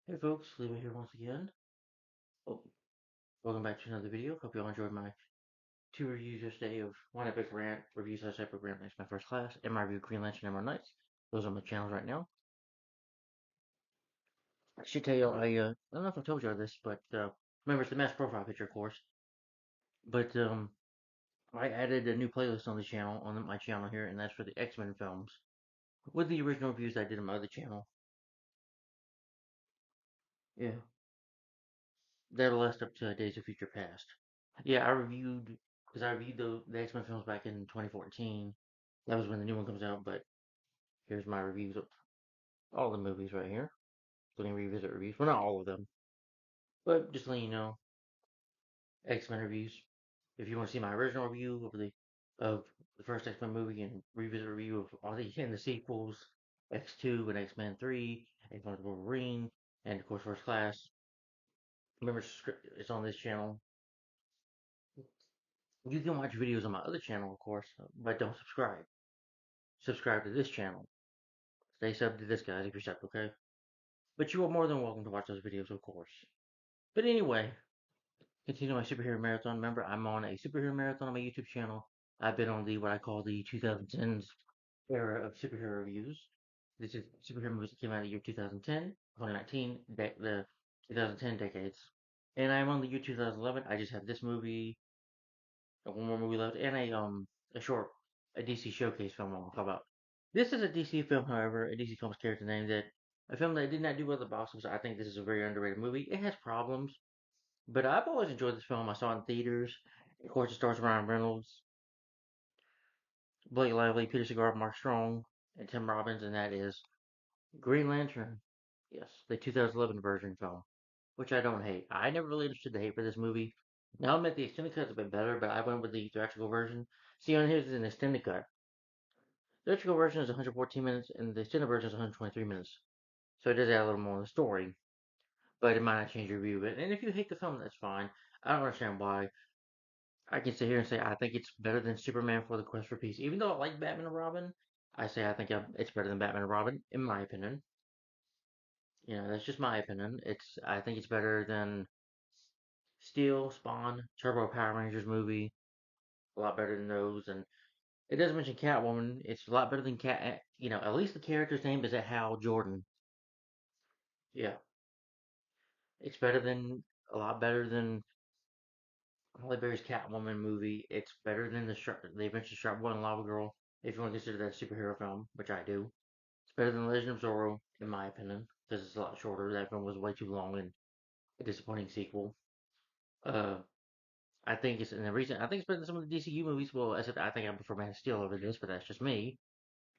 Hey folks, Leo here once again. Oh, welcome back to another video. Hope you all enjoyed my two reviews yesterday of One Epic Rant, Reviews slash Epic Rant makes my first class, and my review of Green Lantern Emerald Knights. Those are my channels right now. I should tell you, I don't know if I told you all this, but remember it's the mass profile picture, of course. But I added a new playlist on the channel, on my channel here, and that's for the X-Men films, with the original reviews I did on my other channel. Yeah, that'll last up to Days of Future Past. Yeah, because I reviewed the X Men films back in 2014. That was when the new one comes out, but here's my reviews of all the movies right here, including revisit reviews. Well, not all of them, but just letting you know, X Men reviews. If you want to see my original review of the first X Men movie and revisit review of all the sequels, X2 and X Men 3, X Men Wolverine, and of course First Class. Remember, it's on this channel. You can watch videos on my other channel, of course, but don't subscribe. Subscribe to this channel. Stay subbed to this guy if you're subbed, okay? But you are more than welcome to watch those videos, of course. But anyway, continue my superhero marathon. Remember, I'm on a superhero marathon on my YouTube channel. I've been on the what I call the 2010s era of superhero reviews. This is superhero movies that came out in the year 2010, 2019, the 2010 decades. And I'm on the year 2011. I just have this movie, one more movie left, and a short a DC showcase film I'll talk about. This is a DC film, however, a DC Films character name that a film that did not do well at the box office. I think this is a very underrated movie. It has problems, but I've always enjoyed this film. I saw it in theaters. Of course, it stars Ryan Reynolds, Blake Lively, Peter Segar, Mark Strong, and Tim Robbins, and that is Green Lantern. Yes, the 2011 version film, which I don't hate. I never really understood the hate for this movie. Now, I'll admit the extended cut's a bit better, but I went with the theatrical version. See, on here's an extended cut. The theatrical version is 114 minutes, and the extended version is 123 minutes. So it does add a little more of the story, but it might not change your view of it. And if you hate the film, that's fine. I don't understand why. I can sit here and say I think it's better than Superman for the Quest for Peace. Even though I like Batman and Robin, I say I think it's better than Batman and Robin, in my opinion. You know, that's just my opinion. I think it's better than Steel, Spawn, Turbo Power Rangers movie. A lot better than those. And it does mention Catwoman. It's a lot better than Cat. You know, at least the character's name is Hal Jordan. Yeah, it's better than a lot better than Halle Berry's Catwoman movie. It's better than the Adventures of Shark Boy and Lava Girl, if you want to consider that a superhero film, which I do. It's better than Legend of Zorro, in my opinion, because it's a lot shorter. That film was way too long and a disappointing sequel. Uh, I think it's and the reason I think it's better than some of the DCU movies. Well, except I think I prefer Man of Steel over this, but that's just me.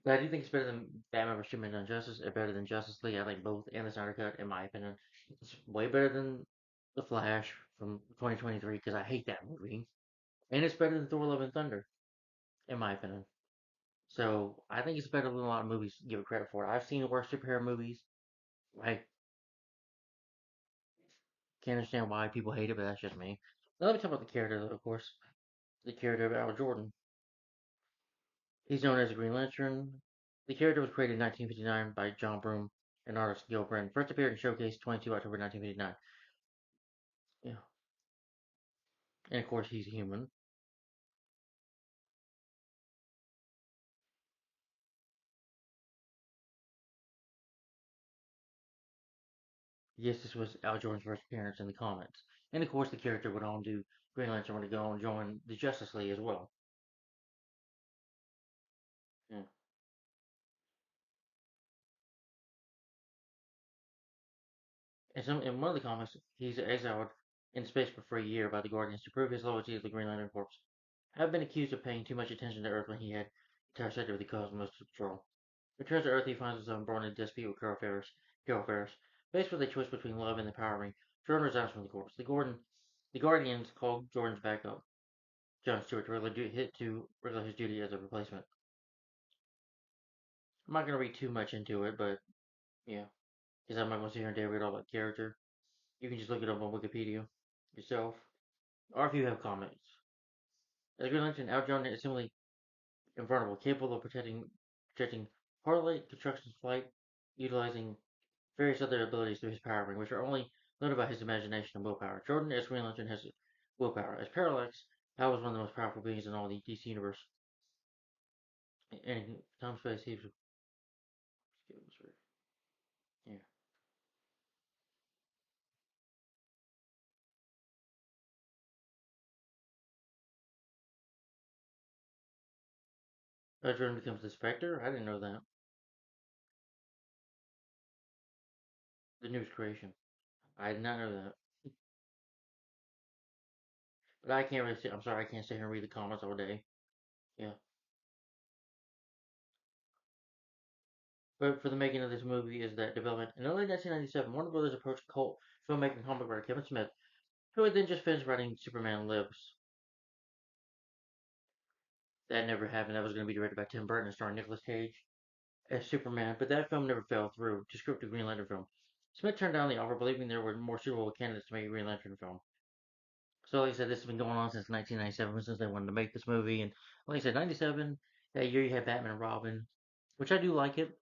But I do think it's better than Batman vs Superman: Dawn of Justice, or better than Justice League. I think both, and the Snyder Cut, in my opinion. It's way better than The Flash from 2023 because I hate that movie. And it's better than Thor: Love and Thunder, in my opinion. So I think it's better than a lot of movies give it credit for. I've seen worse superhero movies. I can't understand why people hate it, but that's just me. Now let me talk about the character, of course. The character of Al Jordan. He's known as the Green Lantern. The character was created in 1959 by John Broome and artist Gil Brand. First appeared in Showcase 22 October 1959. Yeah, and of course he's human. Yes, this was Al Jordan's first appearance in the comics. And of course the character went on to Green Lantern would go and join the Justice League as well. Yeah. In one of the comics, he's exiled in space for a year by the Guardians to prove his loyalty to the Green Lantern Corps. Have been accused of paying too much attention to Earth when he had the entire sector of the cosmos to control. Returns to Earth, he finds himself brought into dispute with Carol Ferris. Faced with a choice between love and the power ring, Jordan resigns from the Corps. The Guardians called Jordan's backup, John Stewart, to regular his duty as a replacement. I'm not going to read too much into it, but yeah, because I'm not going to sit here and read all that character. You can just look it up on Wikipedia yourself. Or if you have comments. As Green Lantern, Al Jordan is similarly invulnerable, capable of protecting Harley Construction's flight, utilizing various other abilities through his power ring, which are only limited by his imagination and willpower. Jordan, as Green Lantern, has willpower. As Parallax, Hal was one of the most powerful beings in all the DC universe. And Tom Space, he was. Yeah. Jordan becomes the Spectre? I didn't know that. The newest creation. I did not know that. But I can't really I'm sorry, I can't sit here and read the comments all day. Yeah. But for the making of this movie is that development. In early 1997, Warner Brothers approached cult filmmaker and comic writer Kevin Smith, who had then just finished writing Superman Lives. That never happened. That was going to be directed by Tim Burton and starring Nicolas Cage as Superman, but that film never fell through to script a Green Lantern film. Smith turned down the offer, believing there were more suitable candidates to make a Green Lantern film. So, like I said, this has been going on since 1997, since they wanted to make this movie. And like I said, 97, that year you had Batman and Robin, which I do like it.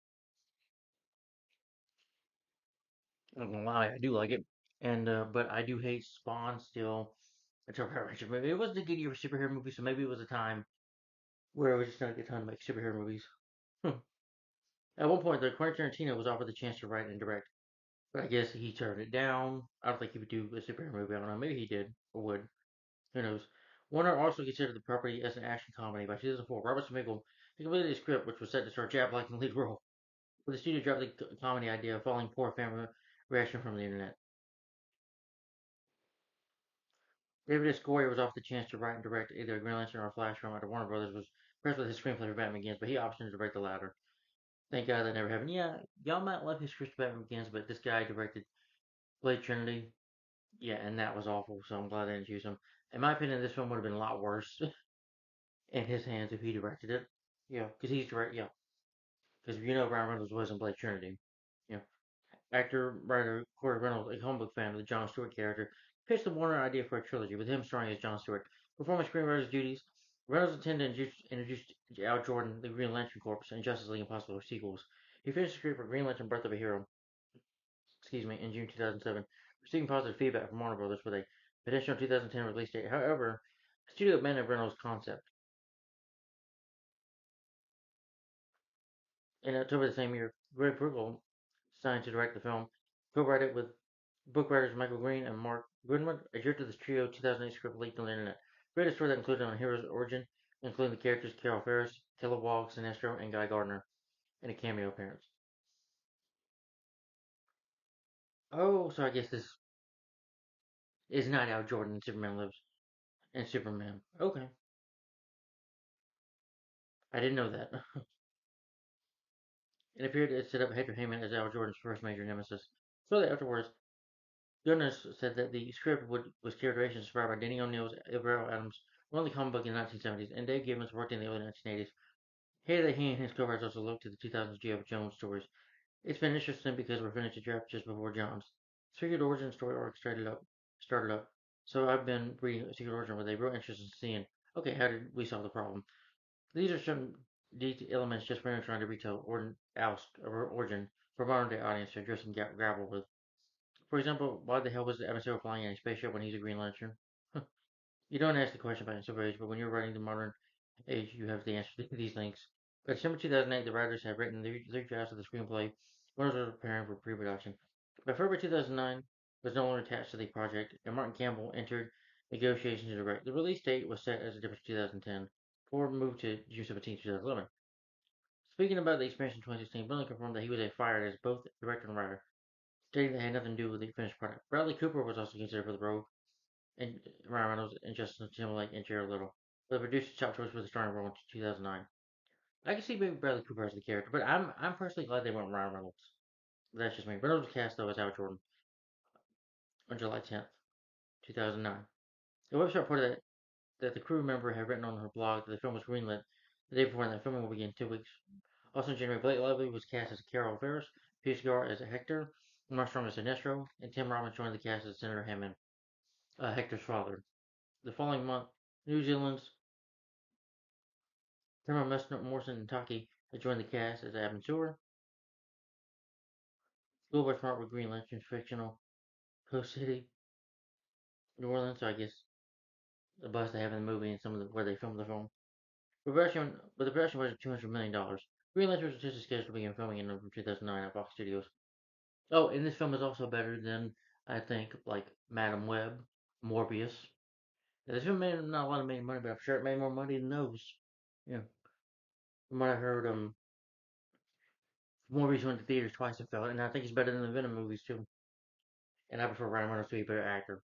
I'm not gonna lie, I do like it. And but I do hate Spawn still. It's a Power Ranger movie. It wasn't a good year for superhero movies, so maybe it was a time where it was just not a good time to make superhero movies. At one point, the Quentin Tarantino was offered the chance to write and direct, but I guess he turned it down. I don't think he would do a superhero movie. I don't know. Maybe he did or would. Who knows? Warner also considered the property as an action comedy. By 2004, Robert Smigel had completed a script which was set to star Jack Black in the lead role, but the studio dropped the comedy idea following poor fan reaction from the internet. David S. Goyer was offered the chance to write and direct either a Green Lantern or a Flash film after Warner Brothers was impressed with his screenplay for Batman Begins, but he opted to direct the latter. Thank God that never happened. Yeah, y'all might love his script for Batman Begins, but this guy directed Blade Trinity. Yeah, and that was awful, so I'm glad they didn't choose him. In my opinion, this film would have been a lot worse in his hands if he directed it. Yeah, because he's direct. Yeah, because Ryan Reynolds was in Blade Trinity. Yeah, actor writer Corey Reynolds, a comic book fan of the John Stewart character, pitched the Warner idea for a trilogy with him starring as John Stewart. Performing screenwriter's duties, Reynolds intended to introduce Al Jordan, the Green Lantern Corps, and Justice League Impossible sequels. He finished the script for Green Lantern: Birth of a Hero, in June 2007, receiving positive feedback from Warner Brothers with a potential 2010 release date. However, the studio abandoned Reynolds' concept. In October the same year, Greg Brugel signed to direct the film, co-write it with book writers Michael Green and Mark Goodman. A jerk to this trio 2008 script leaked on the internet. Read a story that included on Hero's origin, including the characters Carol Ferris, Kilowog, Sinestro, and Guy Gardner in a cameo appearance. Oh, so I guess this is not how Jordan and Superman lives. And Superman. Okay. I didn't know that. It appeared to set up Hector Heyman as Al Jordan's first major nemesis. Shortly afterwards, Goodness said that the script was characterization inspired by Denny O'Neill's Everell Adams, one of the comic book in the 1970s, and Dave Gibbons worked in the early 1980s. Here that he and his co-writers also looked to the 2000s G.F. Jones stories. It's been interesting because we're finished the draft just before John's Secret Origin story arc started up. So I've been reading Secret Origin with a real interest in seeing, okay, how did we solve the problem? These are some elements just for trying to retell origin for modern day audience to address and grapple with. For example, why the hell was the Admiral flying in a spaceship when he's a Green Lantern? You don't ask the question about Silver Age, but when you're writing the modern age, you have the answer to these things. By December 2008, the writers had written three drafts of the screenplay. One was preparing for pre-production. By February 2009, was no longer attached to the project, and Martin Campbell entered negotiations to direct. The release date was set as a different 2010. Ford moved to June 17, 2011. Speaking about the expansion in 2016, Billings confirmed that he was fired as both director and writer, stating that it had nothing to do with the finished product. Bradley Cooper was also considered for the role, and Ryan Reynolds and Justin Timberlake and Jared Little. But the producer's top choice was the starring role in 2009. I can see maybe Bradley Cooper as the character, but I'm personally glad they went with Ryan Reynolds. That's just me. Reynolds was cast though as Hal Jordan on July 10th, 2009. The website reported that the crew member had written on her blog that the film was greenlit the day before and that filming will begin in 2 weeks. Also in January, Blake Lively was cast as Carol Ferris, Peter Cigar as Hector, Mark Strong as Sinestro, and Tim Robbins joined the cast as Senator Hammond, Hector's father. The following month, New Zealand's Tamara Morrison and Taki had joined the cast as Abin Sur. School Bus Smart with Green Lantern's fictional Coast City, New Orleans. So I guess the bus they have in the movie and some of where they filmed the film. But the production budget $200 million. Green Lantern was just scheduled to begin filming in November 2009 at Fox Studios. Oh, and this film is also better than I think like Madam Web, Morbius. Yeah, this film made not a lot of made money, but I'm sure it made more money than those. Yeah, from what I heard, Morbius went to theaters twice. It felt, and I think it's better than the Venom movies too. And I prefer Ryan Reynolds to be a better actor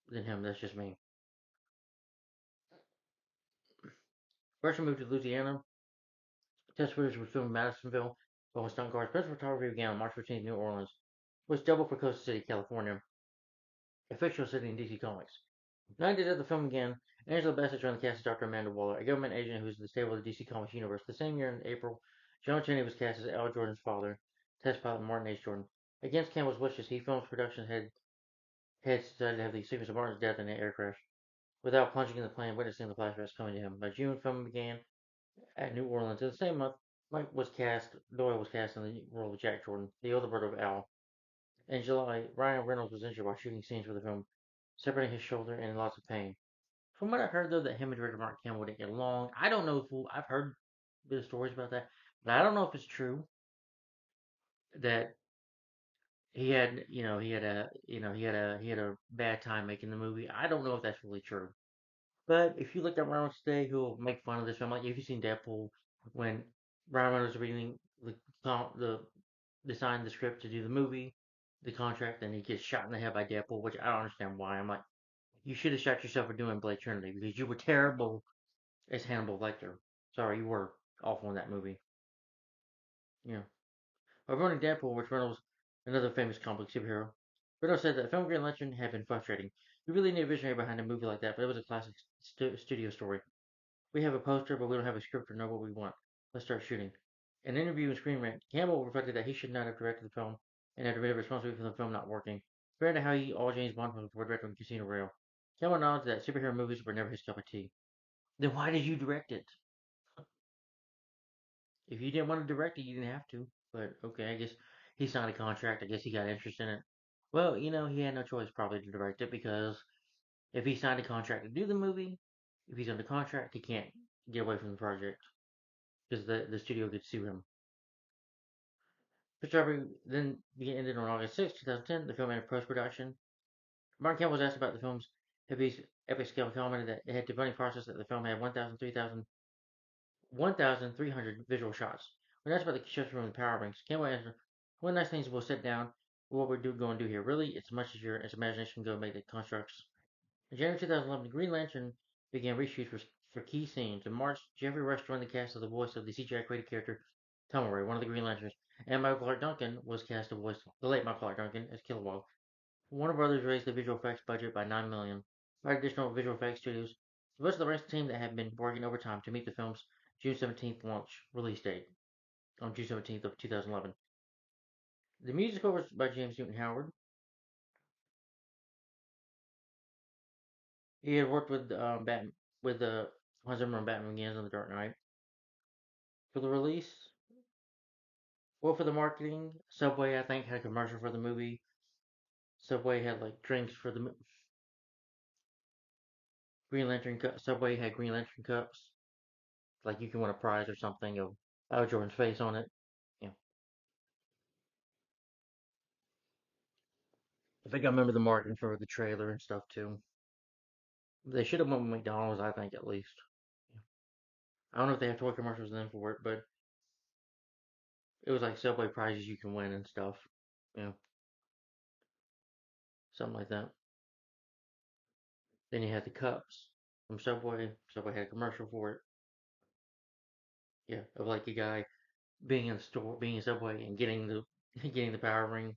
than him. That's just me. First, moved to Louisiana. Test footage was filmed in Madisonville, but when stunt cars, principal photography began on March 15th, New Orleans, which doubled for Coast City, California, a fictional city in DC Comics. 9 days after the film began, Angela Bassett joined the cast as Dr. Amanda Waller, a government agent who is the stable of the DC Comics universe. The same year, in April, John Chaney was cast as Al Jordan's father, test pilot Martin H. Jordan. Against Campbell's wishes, he filmed production had decided to have the sequence of Martin's death in an air crash, without punching in the plane, witnessing the flashbacks coming to him. By June, filming began at New Orleans. In the same month, Doyle was cast in the role of Jack Jordan, the older brother of Al. In July, Ryan Reynolds was injured while shooting scenes for the film, separating his shoulder and in lots of pain. From what I heard, though, that him and director Mark Campbell didn't get along. I don't know if I've heard a bit of stories about that, but I don't know if it's true that he had a bad time making the movie. I don't know if that's really true. But if you look at Ryan Reynolds today, who'll make fun of this film, like if you've seen Deadpool, when Ryan Reynolds was reading the signed the script to do the movie, the contract, and he gets shot in the head by Deadpool, which I don't understand why. I'm like, you should have shot yourself for doing Blade Trinity because you were terrible as Hannibal Lecter. Sorry, you were awful in that movie. Yeah. Avoiding Deadpool, which Reynolds, another famous comic superhero, Reynolds said that film Green Lantern had been frustrating. We really need a visionary behind a movie like that, but it was a classic studio story. We have a poster, but we don't have a script or know what we want. Let's start shooting. In an interview in Screen Rant, Campbell reflected that he should not have directed the film and had admitted responsibility for the film not working, compared to how he all James Bond films before directing Casino Royale. Campbell acknowledged that superhero movies were never his cup of tea. Then why did you direct it? If you didn't want to direct it, you didn't have to. But okay, I guess he signed a contract. I guess he got interest in it. Well, he had no choice probably to direct it because if he signed a contract to do the movie, if he's under contract, he can't get away from the project because the studio could sue him. Photography then ended on August 6, 2010. The film entered post-production. Mark Campbell was asked about the film's epic scale and commented that it had the running process that the film had 1,300 visual shots. When asked about the construction room and power rings, Campbell answered, "One nice thing is we'll sit down. What we're going to do here, really, it's as much as your imagination can go make the constructs." In January 2011, Green Lantern began reshoots for key scenes. In March, Jeffrey Rush joined the cast as the voice of the CGI created character Tommy, one of the Green Lanterns, and Michael Clark Duncan was cast to voice the late Michael Clark Duncan as Kilowog. Warner Brothers raised the visual effects budget by $9 million. Five additional visual effects studios. The rest of the rest team that had been working overtime to meet the film's June 17th launch release date on June 17th of 2011. The music score was by James Newton Howard. He had worked with Batman with Hans Zimmer and Batman Begins on The Dark Knight. For the release, well, for the marketing, Subway I think had a commercial for the movie. Subway had like drinks for the Green Lantern cup. Subway had Green Lantern cups, like you can win a prize or something of Al Jordan's face on it. Yeah, I think I remember the marketing for the trailer and stuff too. They should have went with McDonald's, I think at least. Yeah. I don't know if they have toy commercials then for it, but it was like Subway prizes you can win and stuff. Yeah, something like that. Then you had the cups from Subway. Subway had a commercial for it. Yeah, of like a guy being in the store, being in Subway, and getting the getting the power ring.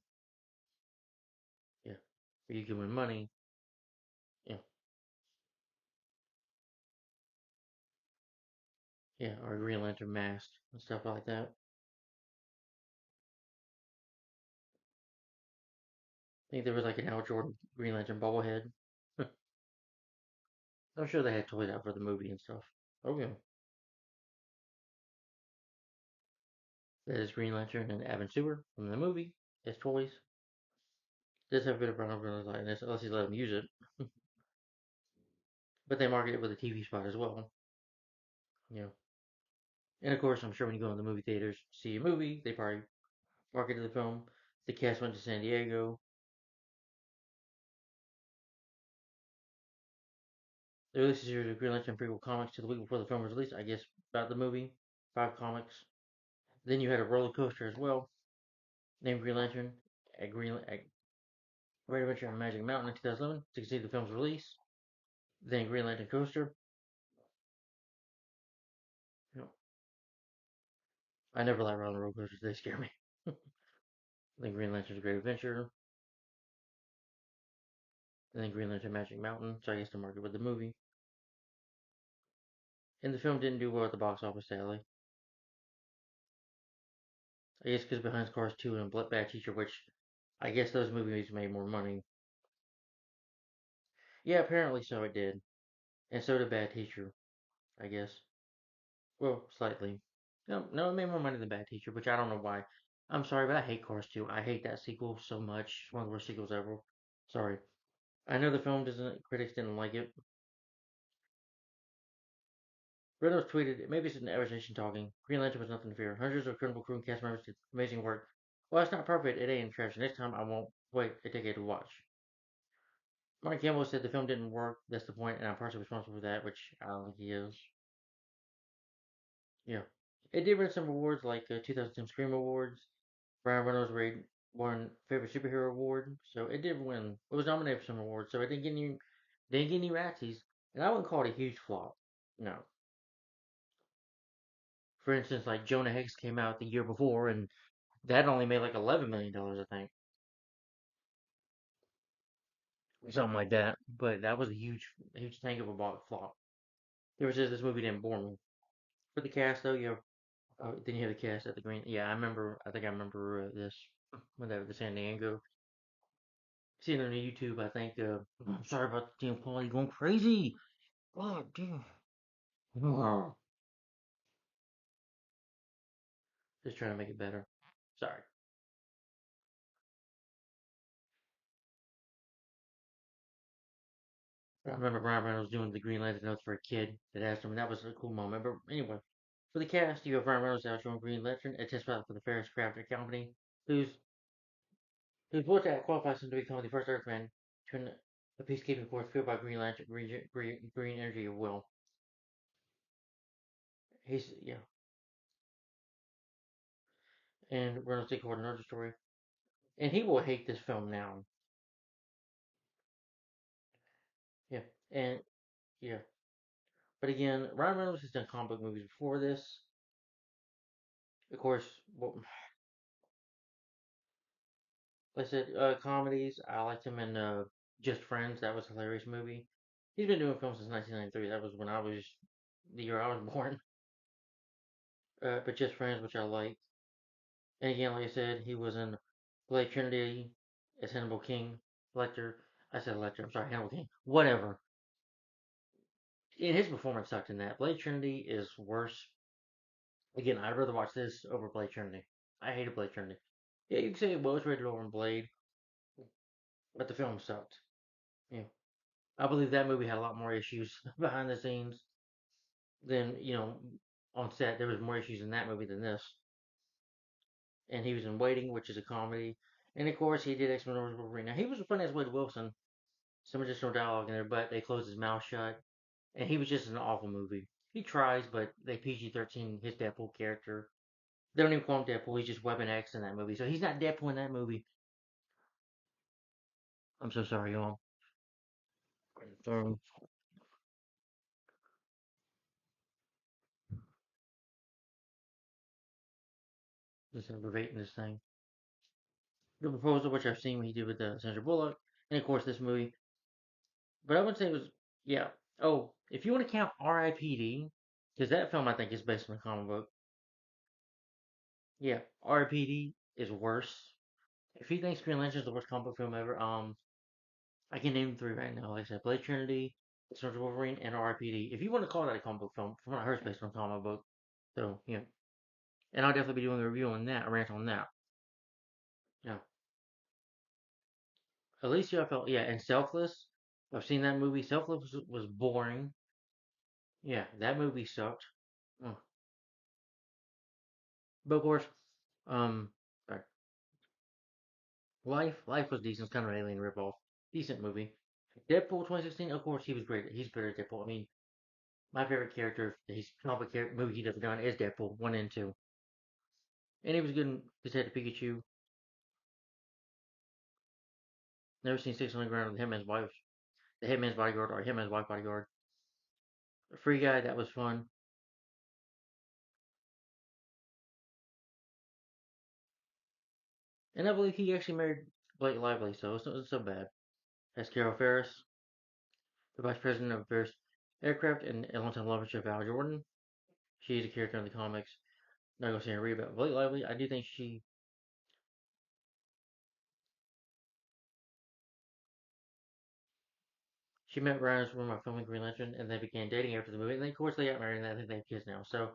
Yeah, where you can win money. Yeah, yeah, or a Green Lantern mask and stuff like that. I think there was like an Al Jordan Green Lantern bobblehead. I'm sure they had toys out for the movie and stuff. Oh yeah, that is Green Lantern and Evan Sewer from the movie. as toys. Does have a bit of Ryan Reynolds likeness, unless he's let him use it. But they market it with a TV spot as well. You know. And of course, I'm sure when you go in the movie theaters, see a movie, they probably marketed the film. The cast went to San Diego. They released a series of Green Lantern prequel comics to the week before the film was released, I guess, about the movie. 5 comics. Then you had a roller coaster as well, named Green Lantern, at Great Adventure on Magic Mountain in 2011 to see the film's release. Then Green Lantern Coaster. You know, I never like riding roller coasters, they scare me. Then Green Lantern's Great Adventure. And then Green Lantern Magic Mountain, so I guess to market with the movie. And the film didn't do well at the box office, sadly. I guess because Behind Cars 2 and Bad Teacher, which I guess those movies made more money. Yeah, apparently so it did. And so did Bad Teacher, I guess. Well, slightly. No, no, it made more money than Bad Teacher, which I don't know why. I'm sorry, but I hate Cars 2. I hate that sequel so much. It's one of the worst sequels ever. Sorry. I know the film doesn't, critics didn't like it. Reynolds tweeted, maybe it's an average talking. Green Lantern was nothing to fear. Hundreds of credible crew and cast members did amazing work. Well, it's not perfect. It ain't trash. Next time I won't wait a decade to watch. Mark Campbell said the film didn't work. That's the point, and I'm partially responsible for that, which I don't think he is. Yeah. It did win some awards like 2010 Scream Awards. Ryan Reynolds won Favorite Superhero Award, so it did win. It was nominated for some awards, so it didn't get any Razzies, and I wouldn't call it a huge flop. No. For instance, like Jonah Hex came out the year before, and that only made like $11 million, I think, something like that. But that was a huge tank of a flop. There was just this movie didn't bore me. For the cast though, you have then you have the cast at the Green. Yeah, I remember. I think I remember this when they were the San Diego. Seeing it on YouTube, I think. I'm sorry about the damn quality going crazy. Oh damn. Oh, just trying to make it better. Sorry. I remember Ryan Reynolds doing the Green Lantern notes for a kid that asked him, and that was a cool moment. But anyway, for the cast, you have Ryan Reynolds out showing Green Lantern, a test pilot for the Ferris Crafter Company, whose whose voice act qualifies him to become the first Earthman to a peacekeeping force fueled by Green Lantern, green energy of will. He's yeah, and Reynolds did record another story, and he will hate this film now. Yeah, and yeah, but again, Ryan Reynolds has done comic book movies before this. Of course, well, like I said, comedies. I liked him in Just Friends. That was a hilarious movie. He's been doing films since 1993. That was when I was the year I was born. But Just Friends, which I liked. And again, like I said, he was in Blade Trinity as Hannibal King, Lecter. I said Lecter. I'm sorry, Hannibal King. Whatever. And his performance sucked in that. Blade Trinity is worse. Again, I'd rather watch this over Blade Trinity. I hated Blade Trinity. Yeah, you can say it was rated over in Blade, but the film sucked. Yeah. I believe that movie had a lot more issues behind the scenes than, on set. There was more issues in that movie than this. And he was in Waiting, which is a comedy. And of course, he did X-Men Origins Wolverine. Now, he was funny as Wade Wilson. Some additional dialogue in there, but they closed his mouth shut. And he was just an awful movie. He tries, but they PG-13 his Deadpool character. They don't even call him Deadpool. He's just Weapon X in that movie. So he's not Deadpool in that movie. I'm so sorry, y'all. Um, just aggravating this thing. The Proposal, which I've seen what he did with Sandra Bullock, and of course this movie. But I would say it was, yeah. Oh, if you want to count R.I.P.D., because that film I think is based on a comic book. Yeah, R.I.P.D. is worse. If he thinks Green Lantern is the worst comic book film ever, I can name three right now. Like I said, Blade Trinity, Sons of Wolverine, and R.I.P.D. If you want to call that a comic book film, from what I heard, it's based on a comic book. So yeah, and I'll definitely be doing a review on that, a rant on that. Yeah. Alicia, I felt, yeah, and Selfless. I've seen that movie. Selfless was boring. Yeah, that movie sucked. Mm. But of course, um, sorry. Life was decent. It's kind of an alien ripoff. Decent movie. Deadpool 2016, of course, he was great. He's better at Deadpool. I mean, my favorite character, he's comic character movie he's ever done is Deadpool 1 and 2. And he was good in Detective Pikachu. Never seen Six Underground with him as wife, the Hitman's Bodyguard, or him as wife bodyguard. A Free Guy, that was fun. And I believe he actually married Blake Lively, so it's not so bad. As Carol Ferris, the vice president of Ferris Aircraft, and longtime love of Val Jordan. She's a character in the comics. Not gonna say and read about Blake Lively. I do think she met Ryan when my filming Green Lantern, and they began dating after the movie. And then, of course, they got married, and I think they have kids now. So,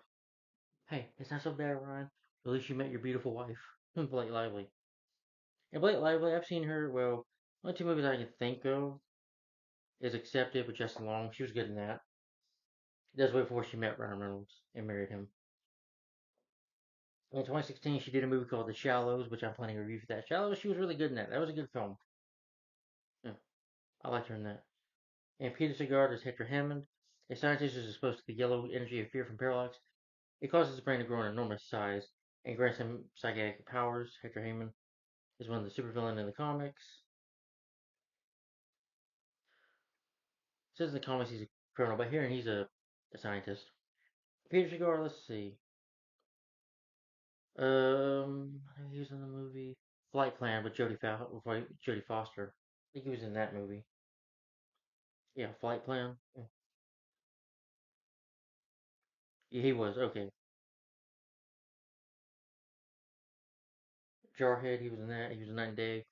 hey, it's not so bad, Ryan. At least you met your beautiful wife, Blake Lively. And Blake Lively, I've seen her. Well, only two movies I can think of is Accepted with Justin Long. She was good in that. That's way before she met Ryan Reynolds and married him. In 2016, she did a movie called The Shallows, which I'm planning a review for that. Shallows, she was really good in that. That was a good film. Yeah, I liked her in that. And Peter Sigard is Hector Hammond. A scientist is exposed to the yellow energy of fear from parallax. It causes his brain to grow in enormous size and grants him psychic powers. Hector Hammond is one of the supervillains in the comics. It says in the comics he's a criminal, but here he's a scientist. Peter Sigard, let's see. He was in the movie Flight Plan with Jodie Foster. I think he was in that movie. Yeah, Flight Plan. Yeah, he was. Okay. Jarhead, he was in that. He was in Night and Day.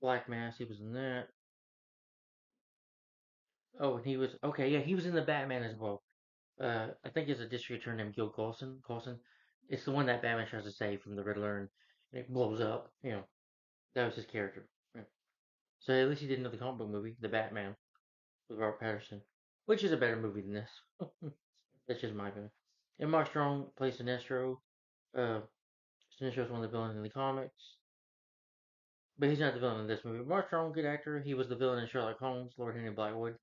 Black Mass, he was in that. Oh, and he was okay. Yeah, he was in the Batman as well. I think it's a district attorney named Gil Coulson. Coulson. It's the one that Batman tries to save from the Riddler, and it blows up. That was his character. Yeah. So at least he did another comic book movie, The Batman, with Robert Patterson, which is a better movie than this. That's just my opinion. And Mark Strong plays Sinestro. Uh, Sinestro is one of the villains in the comics, but he's not the villain in this movie. Mark Strong, good actor. He was the villain in Sherlock Holmes, Lord Henry Blackwood.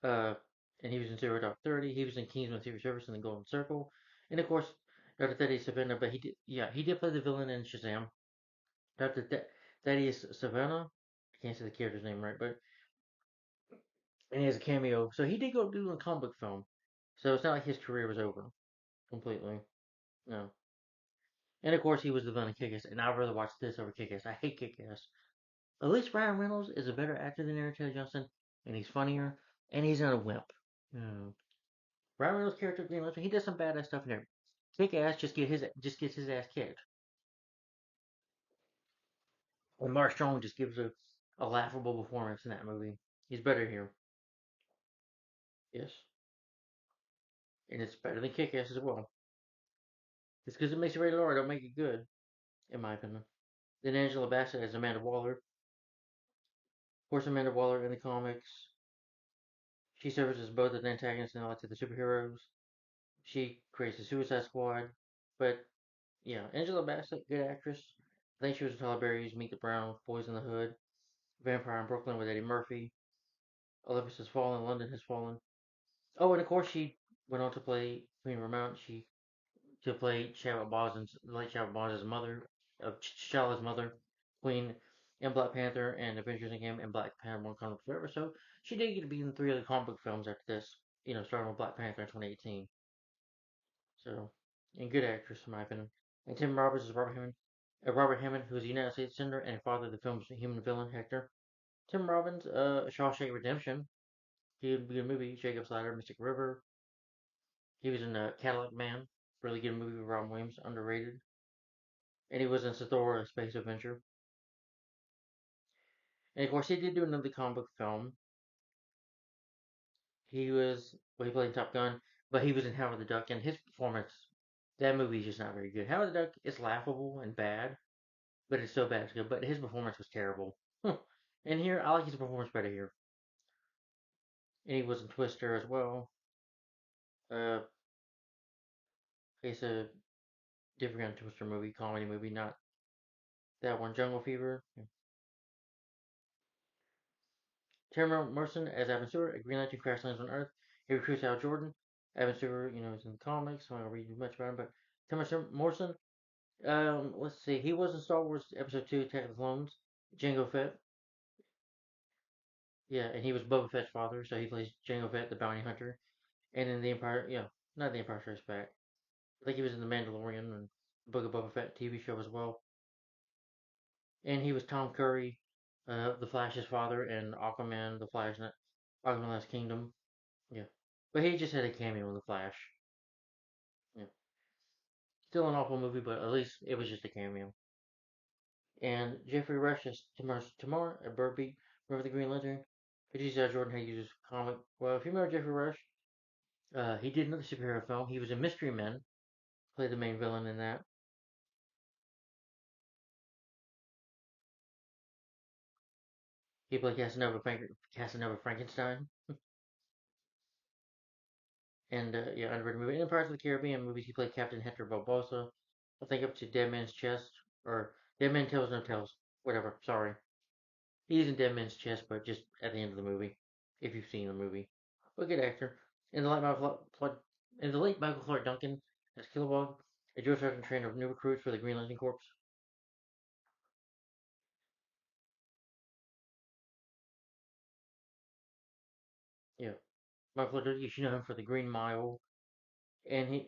Uh, and he was in Zero Dark 30. He was in Kingsman Secret Service and the Golden Circle. And of course, Dr. Thaddeus Savannah, but he did play the villain in Shazam. Dr. Thaddeus Savannah, I can't say the character's name right, but, and he has a cameo. So he did go do a comic book film. So it's not like his career was over completely. No. And of course, he was the villain in Kick-Ass, and I'd rather watch this over Kick-Ass. I hate Kick-Ass. At least Ryan Reynolds is a better actor than Aaron Taylor Johnson, and he's funnier, and he's not a wimp. Yeah. Ryan Reynolds' character Green Lantern, he does some badass stuff in there. Kick Ass just gets his ass kicked, and Mark Strong just gives a laughable performance in that movie. He's better here, yes, and it's better than Kick Ass as well. It's because it makes it rated R, don't make it good, in my opinion. Then Angela Bassett as Amanda Waller. Of course, Amanda Waller in the comics, she serves as both an antagonist and ally to the superheroes. She creates the Suicide Squad, but yeah, Angela Bassett, good actress. I think she was in Tyler Berry's Meet the Browns, Boys in the Hood, Vampire in Brooklyn with Eddie Murphy. Olympus has fallen, London has fallen. Oh, and of course she went on to play Queen Ramount. She to play Chadwick Boseman's late Chadwick Boseman's mother, T'Challa's mother, Queen, in Black Panther and Avengers Endgame and Black Panther: Wakanda Forever. So she did get to be in three other comic book films after this. Starting with Black Panther in 2018. So, and good actress in my opinion. And Tim Roberts is Robert Hammond. Robert Hammond, who is a United States Senator and father of the film's human villain Hector. Tim Robbins, Shawshank Redemption. He would be a movie. Jacob's Ladder, Mystic River. He was in Cadillac Man. Really good movie with Robin Williams, underrated. And he was in Sathor, A Space Adventure. And of course, he did do another comic book film. He played Top Gun, but he was in Howard the Duck, and his performance, that movie is just not very good. Howard the Duck is laughable and bad, but it's so bad it's good. But his performance was terrible. And here, I like his performance better here. And he was in Twister as well. Uh, it's a different kind of Twister movie, comedy movie, not that one. Jungle Fever. Yeah. Tamara Morrison as Evan Stewart, a Green Lantern crash lands on Earth. He recruits Al Jordan. Evan Stewart, is in the comics, so I don't read much about him. But Tamara Morrison, let's see, he was in Star Wars Episode 2, Attack of the Clones. Jango Fett. Yeah, and he was Boba Fett's father, so he plays Jango Fett, the bounty hunter. And in the Empire, not the Empire Strikes Back. I think he was in the Mandalorian and Book of Boba Fett TV show as well. And he was Tom Curry, the Flash's father, and Aquaman, the Flash, Aquaman Last Kingdom. Yeah, but he just had a cameo in the Flash. Yeah, still an awful movie, but at least it was just a cameo. And Jeffrey Rush as Tamar at Burby, remember the Green Lantern? But Jordan had used comic. Well, if you remember Jeffrey Rush, he did another superhero film. He was in Mystery Men, played the main villain in that. He played Casanova Frankenstein. And yeah, underrated movie. And in Pirates of the Caribbean movies, he played Captain Hector Barbosa. I think up to Dead Man's Chest or Dead Man Tells No Tales, whatever. Sorry, he's in Dead Man's Chest, but just at the end of the movie, if you've seen the movie. But good actor. And the late Michael Clark Duncan as Kilowog, a George Washington trainer of new recruits for the Green Lantern Corps. Yeah, Michael Clark Duncan, you should know him for the Green Mile, and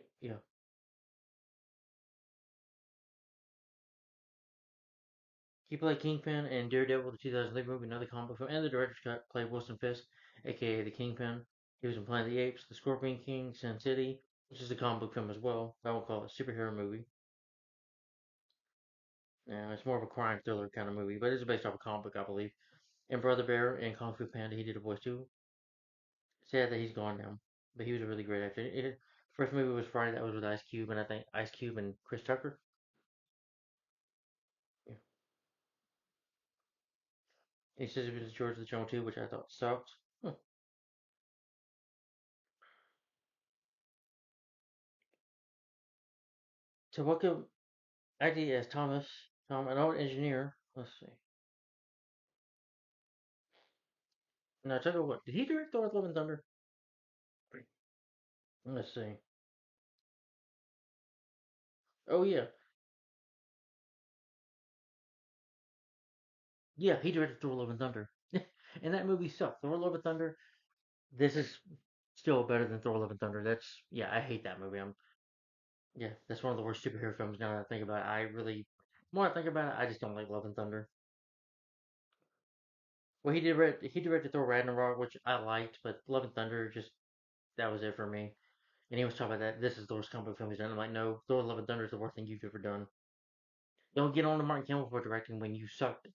he played Kingpin in Daredevil, the 2008 movie, another comic book film, and the director's cut played Wilson Fisk, aka the Kingpin. He was in Planet of the Apes, The Scorpion King, Sin City, which is a comic book film as well. I won't call it a superhero movie. Yeah, it's more of a crime thriller kind of movie, but it's based off a comic book, I believe. And Brother Bear and Kung Fu Panda, he did a voice too. Sad that he's gone now, but he was a really great actor. First movie was Friday, that was with Ice Cube, and I think Ice Cube and Chris Tucker. Yeah. He says it was George the Jungle too, which I thought sucked. Huh. Tawaka acted as Tom, an old engineer. Let's see. Now, tell you what, did he direct Thor: Love and Thunder? Let's see. Oh yeah, yeah, he directed Thor: Love and Thunder, and that movie sucked. Thor: Love and Thunder. This is still better than Thor: Love and Thunder. Yeah, I hate that movie. Yeah, that's one of the worst superhero films. Now that I think about it, more I think about it, I just don't like Love and Thunder. Well, he directed Thor: Ragnarok, which I liked, but Love and Thunder just that was it for me. And he was talking about that. This is the worst comic book film he's done. I'm like, no, Thor: Love and Thunder is the worst thing you've ever done. Don't get on to Martin Campbell for directing when you sucked.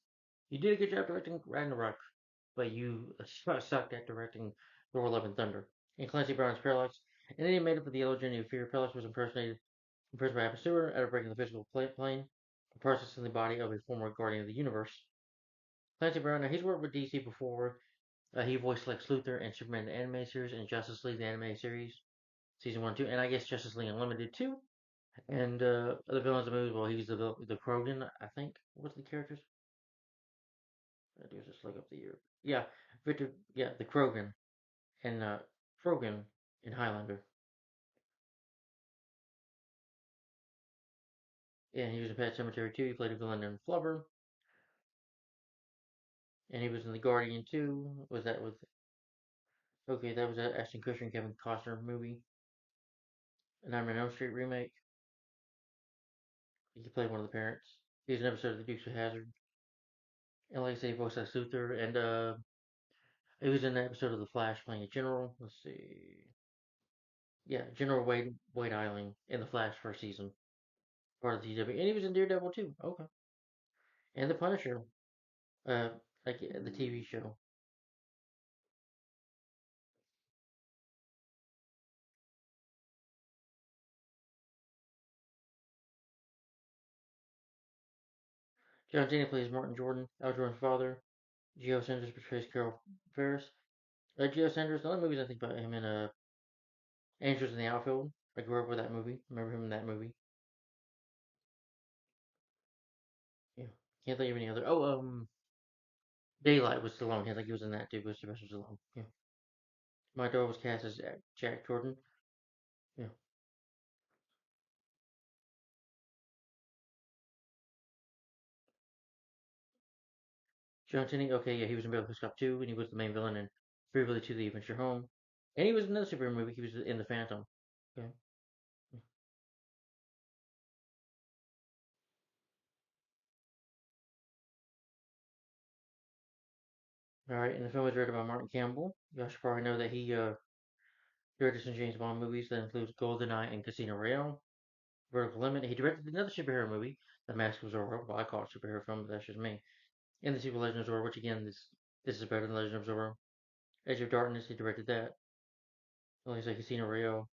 You did a good job directing Ragnarok, but you sucked at directing Thor: Love and Thunder. And Clancy Brown's Parallax. And then he made up for the Yellow Journey of Fear. Parallax was impersoned by Apple Stewart out of breaking the physical plane, processing the body of a former Guardian of the Universe. Clancy Brown, now he's worked with DC before. He voiced Lex Luthor in Superman the Anime Series and Justice League the Anime Series, Season 1 2, and I guess Justice League Unlimited too. And other villains of the movie, well, he was the Krogan, I think. What's the characters? I do just look up the year. Yeah, the Krogan, and Krogan in Highlander. And he was in Pet Cemetery too. He played a villain in Flubber. And he was in The Guardian too. Was that with Okay, that was that Ashton Kutcher and Kevin Costner movie. A Nightmare on Elm Street remake. He played one of the parents. He was an episode of The Dukes of Hazzard. And like I say, he voiced Lex Luthor. And he was in an episode of The Flash playing a general. Let's see. Yeah, General Wade Isling in The Flash first season. Part of the CW. And he was in Daredevil too. Okay. And The Punisher. Uh, like the TV show. John Cena plays Martin Jordan, Al Jordan's father. Geo Sanders portrays Carol Ferris. Geo Sanders, the only movies I think about him in Angels in the Outfield. I grew up with that movie. Remember him in that movie. Yeah. Can't think of any other. Oh, Daylight was Stallone. I think he was in that too. With Sylvester Stallone. Yeah. My dog was cast as Jack Jordan. Yeah. John Tenney. Okay, yeah, he was in Beverly Hills Cop 2, and he was the main villain in Beverly to the Adventure Home. And he was in another superhero movie. He was in The Phantom. Okay. All right, and the film was directed by Martin Campbell. You should probably know that he directed some James Bond movies that includes GoldenEye and Casino Royale. Vertical Limit. He directed another superhero movie, The Mask of Zorro. Well, I call it superhero film, but that's just me. And the sequel Legend of Zorro, which again, this is better than Legend of Zorro. Edge of Darkness, he directed that. Like I say, Casino Royale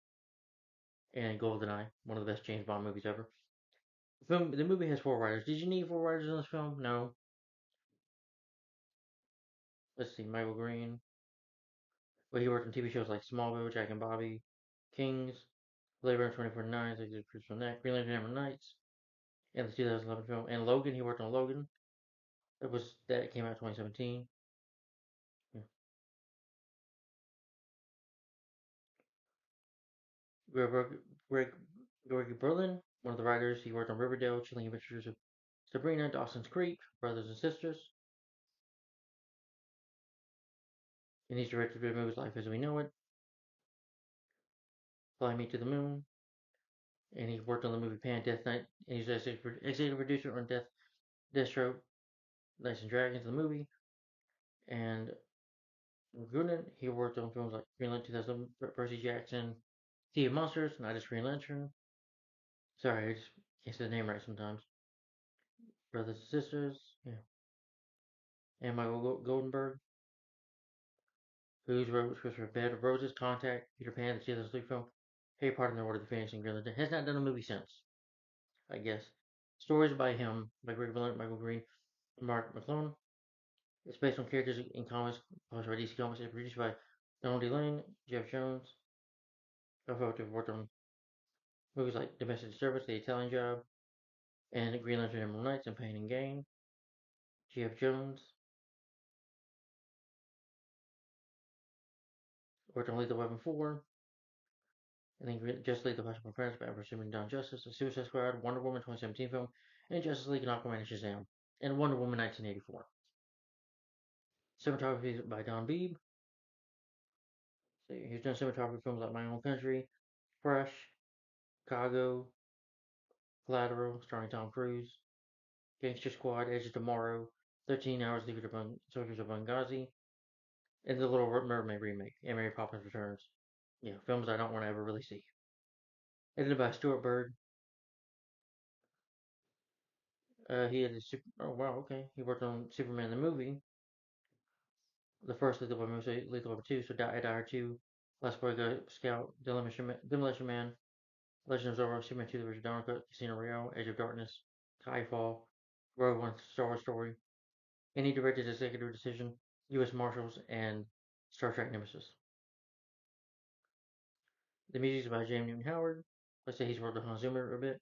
and GoldenEye, one of the best James Bond movies ever. The movie has four writers. Did you need four writers in this film? No. Let's see, Michael Green. Well, he worked on TV shows like Smallville, Jack and Bobby, Kings, Blade Runner 2049, so he did from that. Green Lantern Hammer Knights, and the 2011 film. And Logan, he worked on Logan. That came out 2017. Yeah. Greg, Greg, Greg Berlin, one of the writers, he worked on Riverdale, Chilling Adventures of Sabrina, Dawson's Creek, Brothers and Sisters, and he's directed movies Life as We Know It, Fly Me to the Moon, and he worked on the movie Pan Death Night, and he's executive producer on Deathstroke, Knights and Dragons, the movie, and Grunin, he worked on films like Green Lantern 2000, Percy Jackson, Sea of Monsters, Not Just Green Lantern. Sorry, I just can't say the name right sometimes. Brothers and Sisters, yeah, and Michael Goldenberg, who's wrote scripts for Bed of Roses, Contact, Peter Pan, the 2003 film, Harry Potter and the Order of the Phoenix, and Green Lantern. Has not done a movie since, I guess. Stories by him, by Greg Miller, Michael Green, and Mark McClone. It's based on characters in comics published by DC Comics and produced by Donald D. Lane, Jeff Jones. I've worked on movies like Domestic Disturbance, The Italian Job, and Green Lantern Emerald Knights and Pain and Gain. Jeff Jones worked on Lethal Weapon 4, and then Justice League: The Flash of Friends, Batman vs Superman: Dawn of Justice, The Suicide Squad, Wonder Woman 2017 film, and Justice League and Aquaman and Shazam, and Wonder Woman 1984. Cinematography by Don Beebe. So he's done cinematography films like My Own Country, Fresh, Chicago, Collateral, starring Tom Cruise, Gangster Squad, Edge of Tomorrow, 13 Hours, Soldiers of Benghazi, and The Little Mermaid remake, and Mary Poppins Returns. Yeah, films I don't want to ever really see. Edited by Stuart Bird. He had a super. Oh wow, okay. He worked on Superman the movie, the first Lethal Weapon movie, Lethal Weapon 2, so Die Hard 2, Last Boy Scout, Demolition Man, Legend of Zorro, Superman 2, The Richard Donner Cut, Casino Royale, Edge of Darkness, Skyfall, Rogue One, Star Wars Story, and he directed Executive Decision, U.S. Marshals, and Star Trek Nemesis. The music is by James Newton Howard. Let's say he's worked with Hans Zimmer a bit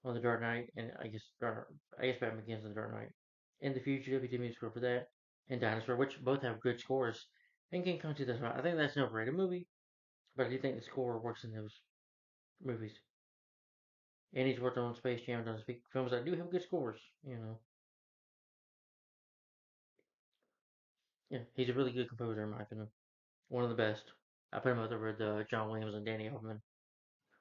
on The Dark Knight, and I guess Batman Begins on The Dark Knight. And The Fugitive, he did music score for that, and Dinosaur, which both have good scores. And King Kong 2005. I think that's an overrated movie, but I do think the score works in those movies. And he's worked on Space Jam, done films that do have good scores. Yeah, he's a really good composer in my opinion. One of the best. I put him up there with John Williams and Danny Elfman.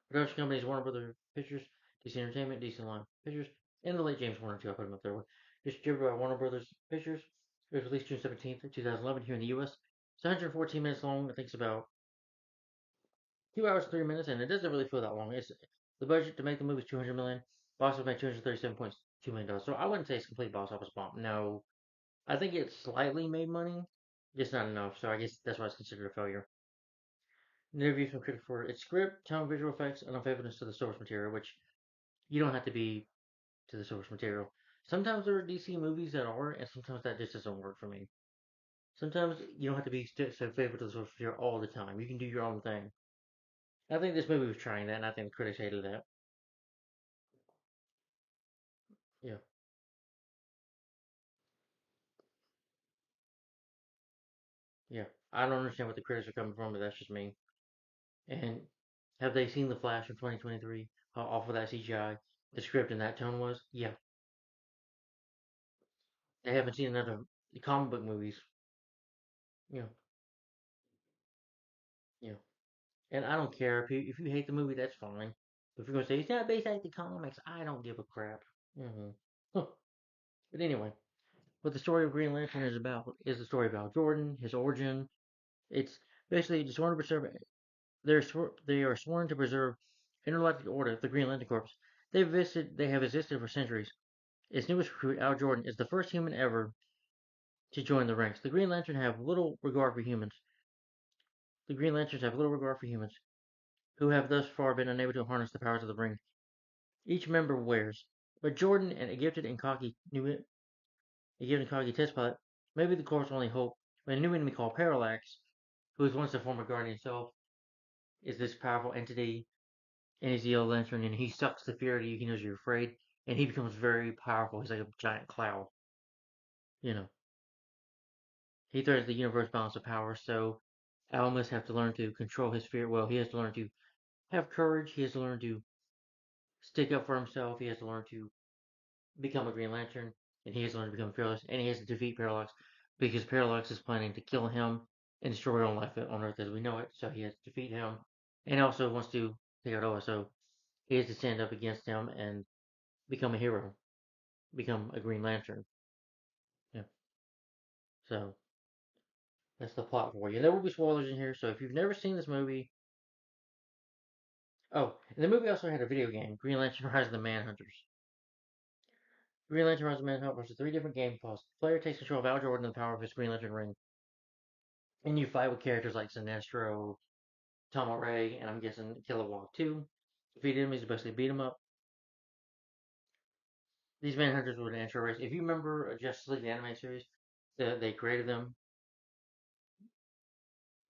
Production companies Warner Brothers Pictures, DC Entertainment, DC Line Pictures, and the late James Warner too. I put him up there with. Distributed by Warner Brothers Pictures. It was released June 17th, 2011 here in the U.S. It's 114 minutes long. I think it's about 2 hours 3 minutes, and it doesn't really feel that long. It's the budget to make the movie is 200 million. Box office made 237.2 million dollars. So I wouldn't say it's a complete box office bomb. No, I think it slightly made money, just not enough. So I guess that's why it's considered a failure. An interview from critics for its script, tone, visual effects, and unfaithfulness to the source material, which you don't have to be. to the source material. Sometimes there are DC movies that are, and sometimes that just doesn't work for me. Sometimes you don't have to be so faithful to the source material all the time. You can do your own thing. I think this movie was trying that, and I think the critics hated that. Yeah, yeah. I don't understand what the critics are coming from, but that's just me. And have they seen The Flash in 2023? How awful that CGI, the script, and that tone was? Yeah. They haven't seen another comic book movies. Yeah, yeah. And I don't care if you hate the movie, that's fine. If you're gonna say it's not based on the comics, I don't give a crap. Hmm. But anyway, what the story of Green Lantern is about is the story about Jordan, his origin. It's basically sworn to preserve. They are sworn to preserve intergalactic order, the Green Lantern Corps. They have existed for centuries. Its newest recruit, Al Jordan, is the first human ever to join the ranks. The Green Lantern have little regard for humans. The Green Lanterns have little regard for humans, who have thus far been unable to harness the powers of the ring each member wears. But Jordan, and a gifted and cocky test pilot, may be the Corps' only hope. When a new enemy called Parallax, who was once the former Guardian himself, is this powerful entity, and he's the Yellow Lantern, and he sucks the fear out of you. He knows you're afraid, and he becomes very powerful. He's like a giant cloud. You know, he threatens the universe balance of power. So Al must have to learn to control his fear. Well, he has to learn to have courage. He has to learn to stick up for himself. He has to learn to become a Green Lantern, and he has to learn to become fearless, and he has to defeat Parallax because Parallax is planning to kill him and destroy all life on Earth as we know it. So he has to defeat him, and also wants to take out Oa. So he has to stand up against him and become a hero, become a Green Lantern. Yeah. So that's the plot for you. There will be spoilers in here, so if you've never seen this movie, oh, and the movie also had a video game, Green Lantern Rise of the Manhunters. Green Lantern Rise of the Manhunters is three different game plots. The player takes control of Al Jordan and the power of his Green Lantern ring. And you fight with characters like Sinestro, Tama Ray, and I'm guessing Kilowog too. Defeat enemies, basically beat them up. These Manhunters were an intro race. If you remember Justice League the anime series, they created them,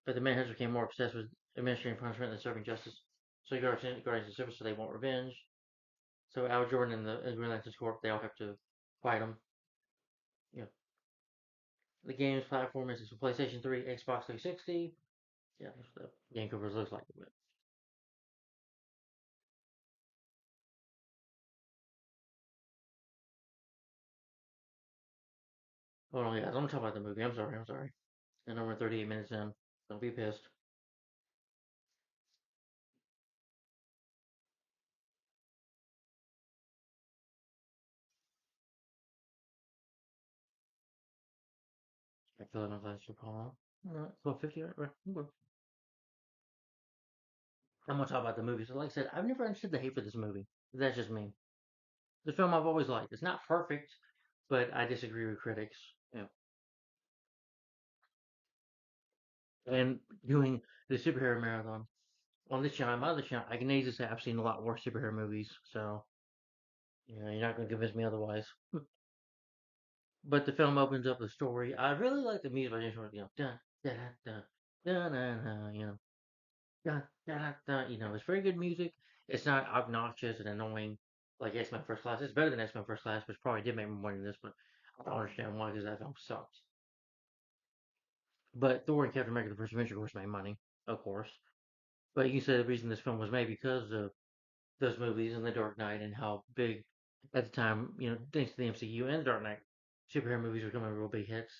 but the Manhunters became more obsessed with administering punishment than serving justice. So you Guardians of the Surface, so they want revenge. So Al Jordan and the Green Lantern Corps, they all have to fight them. You know, the game's platform is for PlayStation 3, Xbox 360. Yeah, that's what the game covers looks like. But hold on, guys, I'm gonna talk about the movie. I'm sorry, I'm sorry. And we're 38 minutes in. Don't be pissed. I feel like that's your call. Alright, so 50, right? Okay. I'm gonna talk about the movie. So, like I said, I've never understood the hate for this movie. That's just me. The film I've always liked. It's not perfect, but I disagree with critics. Yeah. And doing the superhero marathon on this channel, my other channel, I can easily say I've seen a lot worse superhero movies. So, you're not gonna convince me otherwise. But the film opens up the story. I really like the music by James Horner. Dun da da da da da. Da, da, da, it's very good music. It's not obnoxious and annoying like X Men First Class. It's better than X Men First Class, which probably did make more money than this, but I don't understand why because that film sucks. But Thor and Captain America: The First Avenger, of course, made money, of course. But you can say the reason this film was made because of those movies and The Dark Knight and how big at the time, thanks to the MCU and The Dark Knight, superhero movies were becoming real big hits.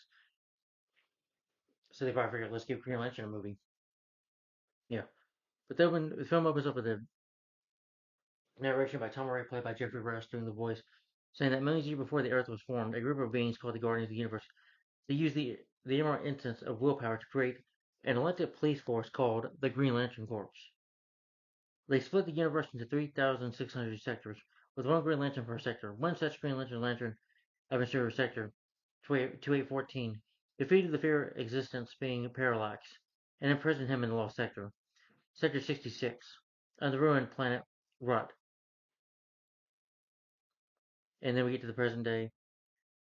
So they probably figured, let's give Green Lantern a movie. Yeah. But then when the film opens up with a narration by Tom Ray, played by Jeffrey Rush, doing the voice, saying that millions of years before the Earth was formed, a group of beings called the Guardians of the Universe, they used the emerald instance of willpower to create an elected police force called the Green Lantern Corps. They split the universe into 3,600 sectors, with one Green Lantern per sector. One such Green Lantern administrative sector, 2814, defeated the fear existence being Parallax, and imprisoned him in the lost sector, Sector 66, on the ruined planet Rut. And then we get to the present day.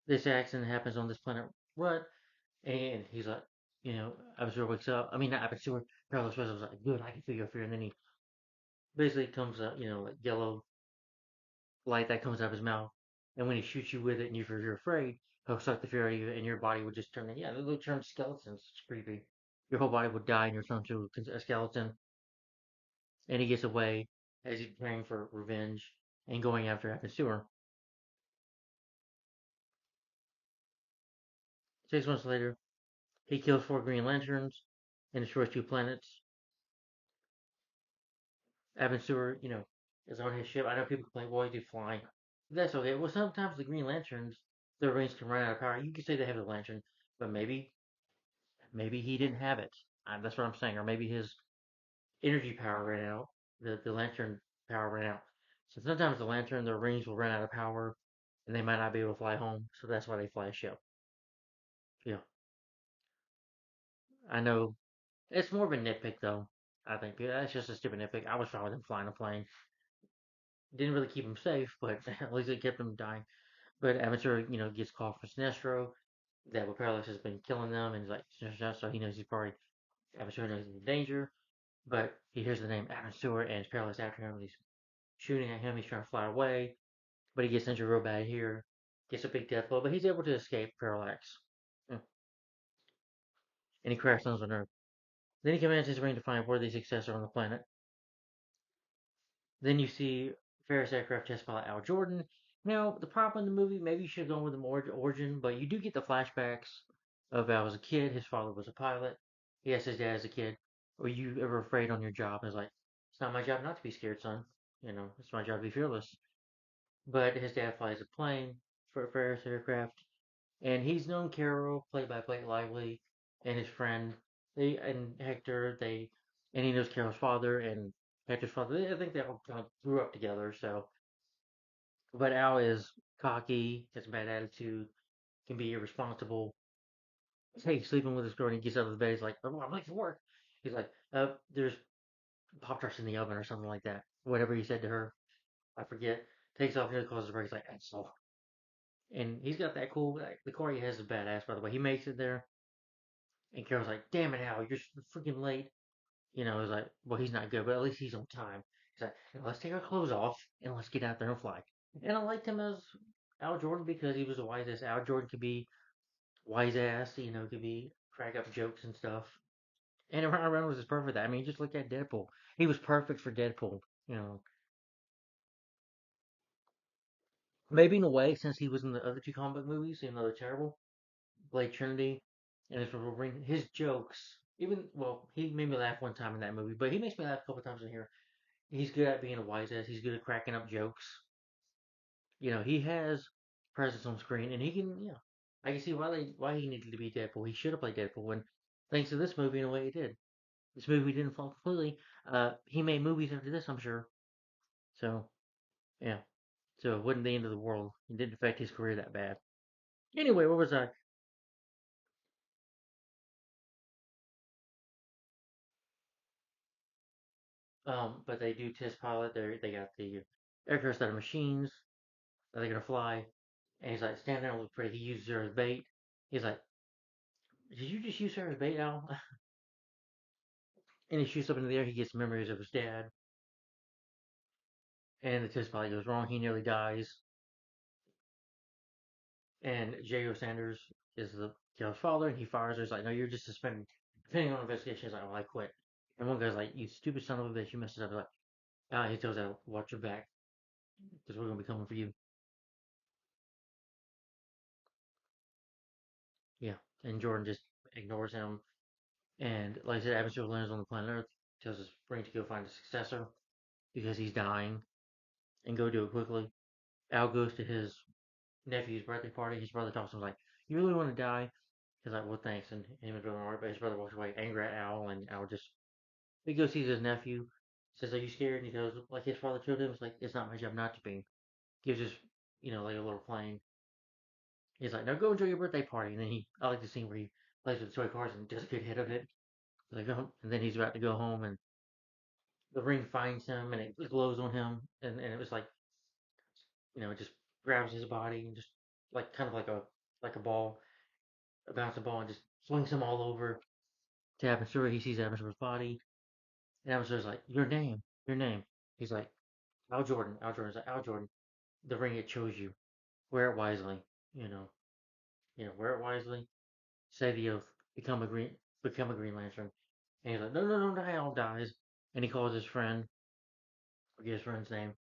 This accident happens on this planet, what? And he's like, Abasura wakes up. I mean, not Abasura. Carlos was like, good, I can feel your fear. And then he basically comes up, like yellow light that comes out of his mouth. And when he shoots you with it and you're afraid, he'll suck the fear out of you and your body will just turn, yeah, they'll turn skeletons. It's creepy. Your whole body will die and you'll turn to a skeleton. And he gets away as he's preparing for revenge and going after Abasura. 6 months later, he kills 4 Green Lanterns and destroys 2 planets. Abasura, is on his ship. I know people complain, well, he's flying. That's okay. Well, sometimes the Green Lanterns, their rings can run out of power. You can say they have the lantern, but maybe he didn't have it. That's what I'm saying. Or maybe his energy power ran out. The lantern power ran out. So sometimes the lantern, their rings will run out of power, and they might not be able to fly home. So that's why they fly a ship. Yeah, I know. It's more of a nitpick though. I think that's just a stupid nitpick. I was fine with him flying a plane. Didn't really keep him safe, but at least it kept him dying. But Amateur, gets called from Sinestro that what Parallax has been killing them, and he's like, so he knows he's probably Amateur knows he's in danger. But he hears the name Amateur, and it's Parallax after him. And he's shooting at him. He's trying to fly away, but he gets injured real bad here. Gets a big death blow, but he's able to escape Parallax. And he crash lands on Earth. Then he commands his ring to find a worthy successor on the planet. Then you see Ferris aircraft test pilot Al Jordan. Now, the problem in the movie, maybe you should have gone with the more origin, but you do get the flashbacks of Al as a kid. His father was a pilot. He asked his dad as a kid, were you ever afraid on your job? And he's like, it's not my job not to be scared, son. It's my job to be fearless. But his dad flies a plane for Ferris aircraft, and he's known Carol, played by Blake Lively, and his friend, and Hector, and he knows Carol's father and Hector's father. I think they all kind of grew up together. So, but Al is cocky, has a bad attitude, can be irresponsible. Hey, he's sleeping with his girl, and he gets out of the bed. He's like, "Oh, I'm late for work." He's like, there's Pop Tarts in the oven or something like that. Whatever he said to her, I forget. Takes off, nearly closes the break. He's like, "Asshole." And he's got that cool. Like, the car he has is badass, by the way. He makes it there. And Carol's like, damn it, Al, you're freaking late. He's like, well, he's not good, but at least he's on time. He's like, let's take our clothes off and let's get out there and fly. And I liked him as Al Jordan because he was a wise ass. Al Jordan could be wise ass, could be crack up jokes and stuff. And Ryan Reynolds is perfect for that. I mean, just look at Deadpool. He was perfect for Deadpool. You know, maybe in a way, since he was in the other two comic book movies, even though they're terrible, Blade Trinity and his Wolverine, his jokes, even, well, he made me laugh one time in that movie, but he makes me laugh a couple times in here. He's good at being a wise ass. He's good at cracking up jokes. He has presence on screen, and he can. I can see why he needed to be Deadpool. He should have played Deadpool, and thanks to this movie, in a way, he did. This movie didn't fall completely. He made movies after this, I'm sure. So yeah, so it wasn't the end of the world. It didn't affect his career that bad. Anyway, what was I? But they do test pilot. They got the aircraft that are machines that they're gonna fly, and he's like, stand there and look pretty. He uses her as bait. He's like, did you just use her as bait, Al? And he shoots up into the air. He gets memories of his dad, and the test pilot goes wrong. He nearly dies. And J.O. Sanders is the kid's father, and he fires her. He's like, "No, you're just suspended, depending on investigation." He's like, "Well, I quit." And one guy's like, "You stupid son of a bitch, you messed it up." He's like, he tells her, "Watch your back, because we're gonna be coming for you." Yeah. And Jordan just ignores him. And like I said, Abby lands on the planet Earth, tells his brain to go find a successor because he's dying, and go do it quickly. Al goes to his nephew's birthday party. His brother talks to him like, "You really want to die?" He's like, "Well, thanks." And him and Bill alright, but his brother walks away angry at Al, and Al just he goes sees his nephew, says, "Are you scared?" And he goes, like his father told him, "It's like it's not my job not to be." Gives his like a little plane. He's like, "Now go enjoy your birthday party." And then I like the scene where he plays with the toy cars and does a good hit of it. Like, oh, and then he's about to go home, and the ring finds him, and it glows on him, and it was like, just grabs his body and just like kind of like a ball, a bouncing ball, and just swings him all over to Abensur. He sees Abensur's body, and Abensur's like, "Your name, your name." He's like, "Al Jordan." Al Jordan's like, "Al Jordan, the ring it chose you. Wear it wisely. You know, wear it wisely. Say the oath. Become a Green Lantern." And he's like, "No, no, no, no!" Al dies, and he calls his friend. Forget his friend's name.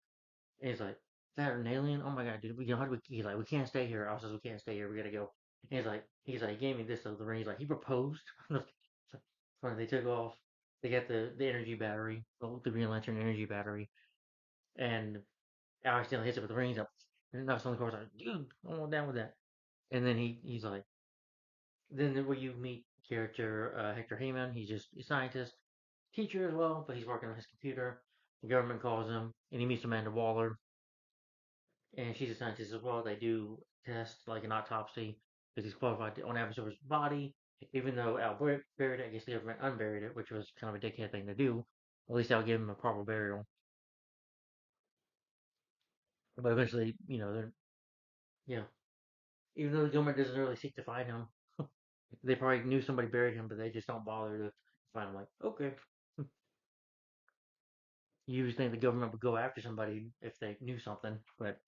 And he's like, "Is that an alien? Oh my god, dude! How do we?" He's like, "We can't stay here." Al says, "We can't stay here. We gotta go." And he gave me this of the ring. He's like, he proposed. Funny, they took off. They got the energy battery, the Green Lantern energy battery, and Al accidentally hits it with the rings up, and knocks on the car. Like, "Dude, I'm all down with that." And then he's like, then where you meet character Hector Heyman. He's just a scientist, teacher as well, but he's working on his computer. The government calls him, and he meets Amanda Waller, and she's a scientist as well. They do test like an autopsy because he's qualified on Avatar's body. Even though Al buried it, I guess the government unburied it, which was kind of a dickhead thing to do. At least I'll give him a proper burial. But eventually, they're yeah. Even though the government doesn't really seek to find him, they probably knew somebody buried him, but they just don't bother to find him. Like, okay, you usually think the government would go after somebody if they knew something, but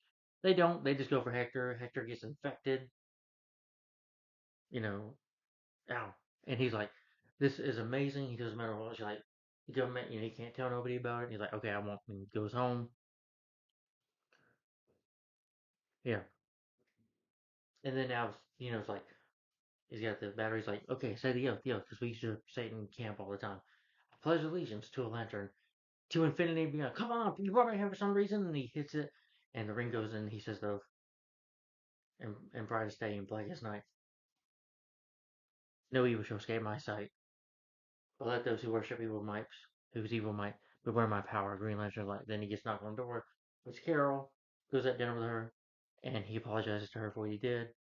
they don't. They just go for Hector. Hector gets infected. You know, Ow. And he's like, "This is amazing." He doesn't matter what. She's like, "The government, he can't tell nobody about it." And he's like, "Okay, I won't." And he goes home. Yeah. And then now, it's like, he's got the batteries like, "Okay, say the oath, because we used to say it in camp all the time. I pledge allegiance to a lantern, to infinity and beyond. Come on, you brought me here for some reason." And he hits it, and the ring goes in, and he says the oath, and brightest day and blackest night. No evil shall escape my sight. But let those who worship whose evil might, beware my power. Green Lantern light. Then he gets knocked on the door. It's Carol. Goes at dinner with her, and he apologizes to her for what he did.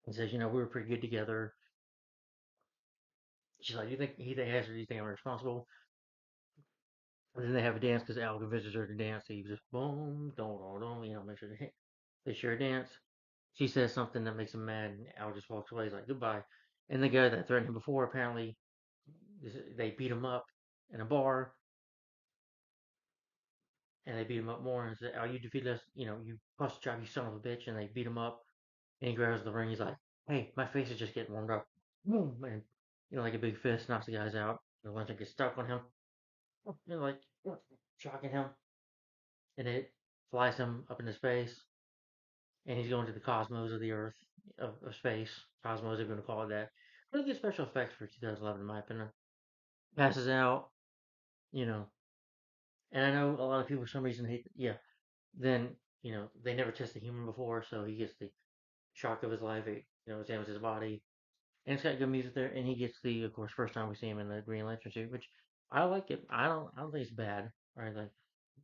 He says, "We were pretty good together." She's like, he asks her, "Do you think I'm responsible?" And then they have a dance because Al convinces her to dance. So he just boom, don't, don't, make sure they share a dance. She says something that makes him mad, and Al just walks away. He's like, "Goodbye." And the guy that threatened him before, apparently, they beat him up in a bar, and they beat him up more and say, "Oh, you defeated us, you bust job, you son of a bitch." And they beat him up, and he grabs the ring. He's like, "Hey, my face is just getting warmed up." Boom, and like a big fist knocks the guys out. The lantern gets stuck on him. Like shocking him, and it flies him up into space, and he's going to the cosmos of the Earth of space. Cosmos, they're going to call it that. Really good special effects for 2011, in my opinion. Passes out, you know, and I know a lot of people for some reason hate. Yeah, then they never tested a human before, so he gets the shock of his life. It examines his body, and it's got good music there. And he gets the, of course, first time we see him in the Green Lantern suit, which I like it. I don't think it's bad, right? Like,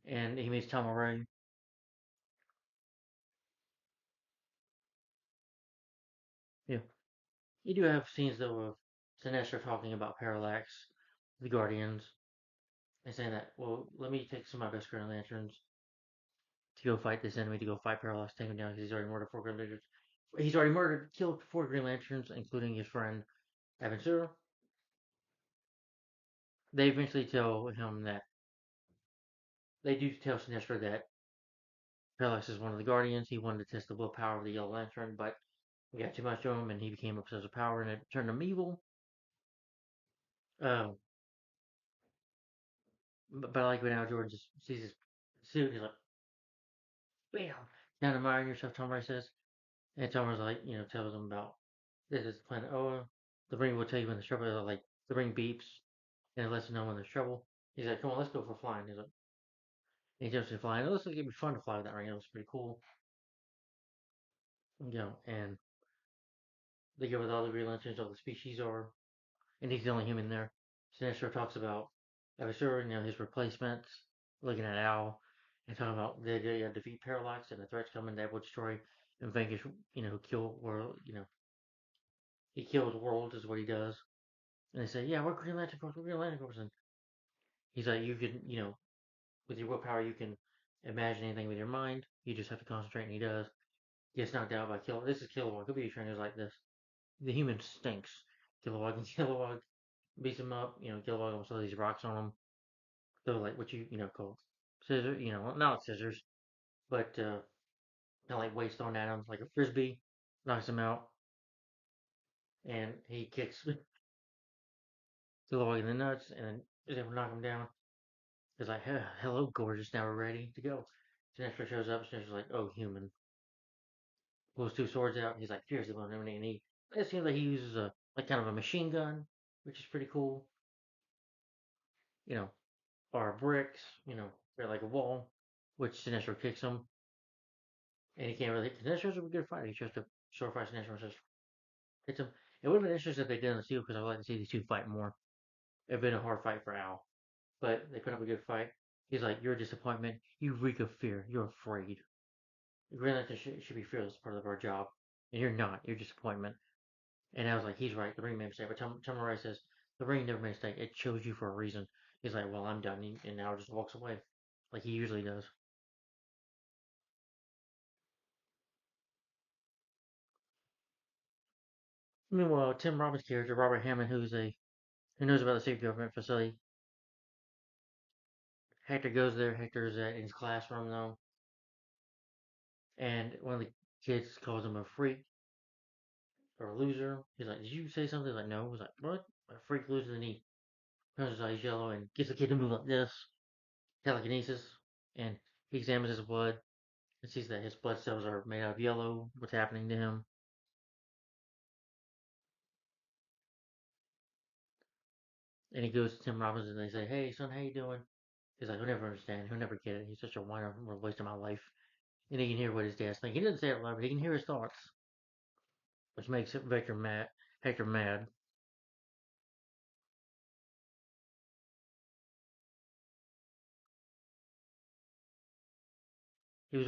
and he meets Tom Ray. Yeah, you do have scenes though of Sinestro talking about Parallax, the Guardians, and saying that, well, let me take some of my best Green Lanterns to go fight this enemy, to go fight Parallax, take him down because he's already murdered four Green Lanterns. He's already killed four Green Lanterns, including his friend Evan Sura. They eventually tell him that they do tell Sinestro that Parallax is one of the Guardians. He wanted to test the willpower of the Yellow Lantern, but we got too much of him, and he became obsessed with power, and it turned him evil. Um, but I like when Al Jordan just sees his suit, he's like, bam, down admiring yourself, Tom Rice says. And Tom Rice, like, tells him about this is planet Oa. The ring will tell you when there's trouble. Like, the ring beeps, and it lets you know when there's trouble. He's like, "Come on, let's go for flying." He's like, and he jumps in flying. It looks like it'd be fun to fly with that ring. It looks pretty cool. And they go with all the Green Lanterns, all the species are, and he's the only human there. Sinestro talks about Avasura, his replacements, looking at Al, and talking about they gotta defeat Parallax and the threats coming that will destroy and vanquish, kill world, he kills worlds is what he does. And they say, "Yeah, we're Green Lantern Corps, we're Green Lantern Corps." And he's like, "You can, with your willpower, you can imagine anything with your mind. You just have to concentrate, and he does. Gets knocked out by Kilowog. This is Kilowog. Could be trainers like this. The human stinks. Kilowog and Kilowog beats him up. Kilowog almost throws these rocks on him. Throw like what you call scissors. Not scissors, but kind of like weights thrown at him like a frisbee. Knocks him out, and he kicks Kilowog in the nuts, and is able to knock him down. He's like, "Hello, gorgeous. Now we're ready to go." Sinestro shows up. Sinestro's like, "Oh, human." Pulls two swords out. He's like fiercely about everything, and it seems like he uses a like kind of a machine gun, which is pretty cool. You know, or bricks. They're like a wall, which Sinestro kicks him, and he can't really. Sinestro's a good fighter. He tries to sword fight Sinestro and just hits him. It would have been interesting if they did in the sequel because I would like to see these two fight more. It'd been a hard fight for Al, but they put up a good fight. He's like, "You're a disappointment. You reek of fear. You're afraid. Green Lantern should be fearless, part of our job, and you're not. You're a disappointment." And I was like, he's right. The ring made a mistake. But Tom Murray says, the ring never made a mistake. It chose you for a reason. He's like, well, I'm done. And now just walks away. Like he usually does. Meanwhile, Tim Robbins' character, Robert Hammond, who knows about the secret government facility, Hector goes there. Hector's in his classroom, though. And one of the kids calls him a freak or a loser. He's like, did you say something? He's like, no. He's like, what? A freak loser. And he turns his eyes yellow and gets the kid to move like this. Telekinesis. And he examines his blood and sees that his blood cells are made out of yellow. What's happening to him? And he goes to Tim Robbins and they say, "Hey, son, how you doing?" He's like, "He'll never understand. He'll never get it. He's such a whiner. We're wasting my life." And he can hear what his dad's thinking. He doesn't say it loud, but he can hear his thoughts, which makes Victor mad. Hector mad. He was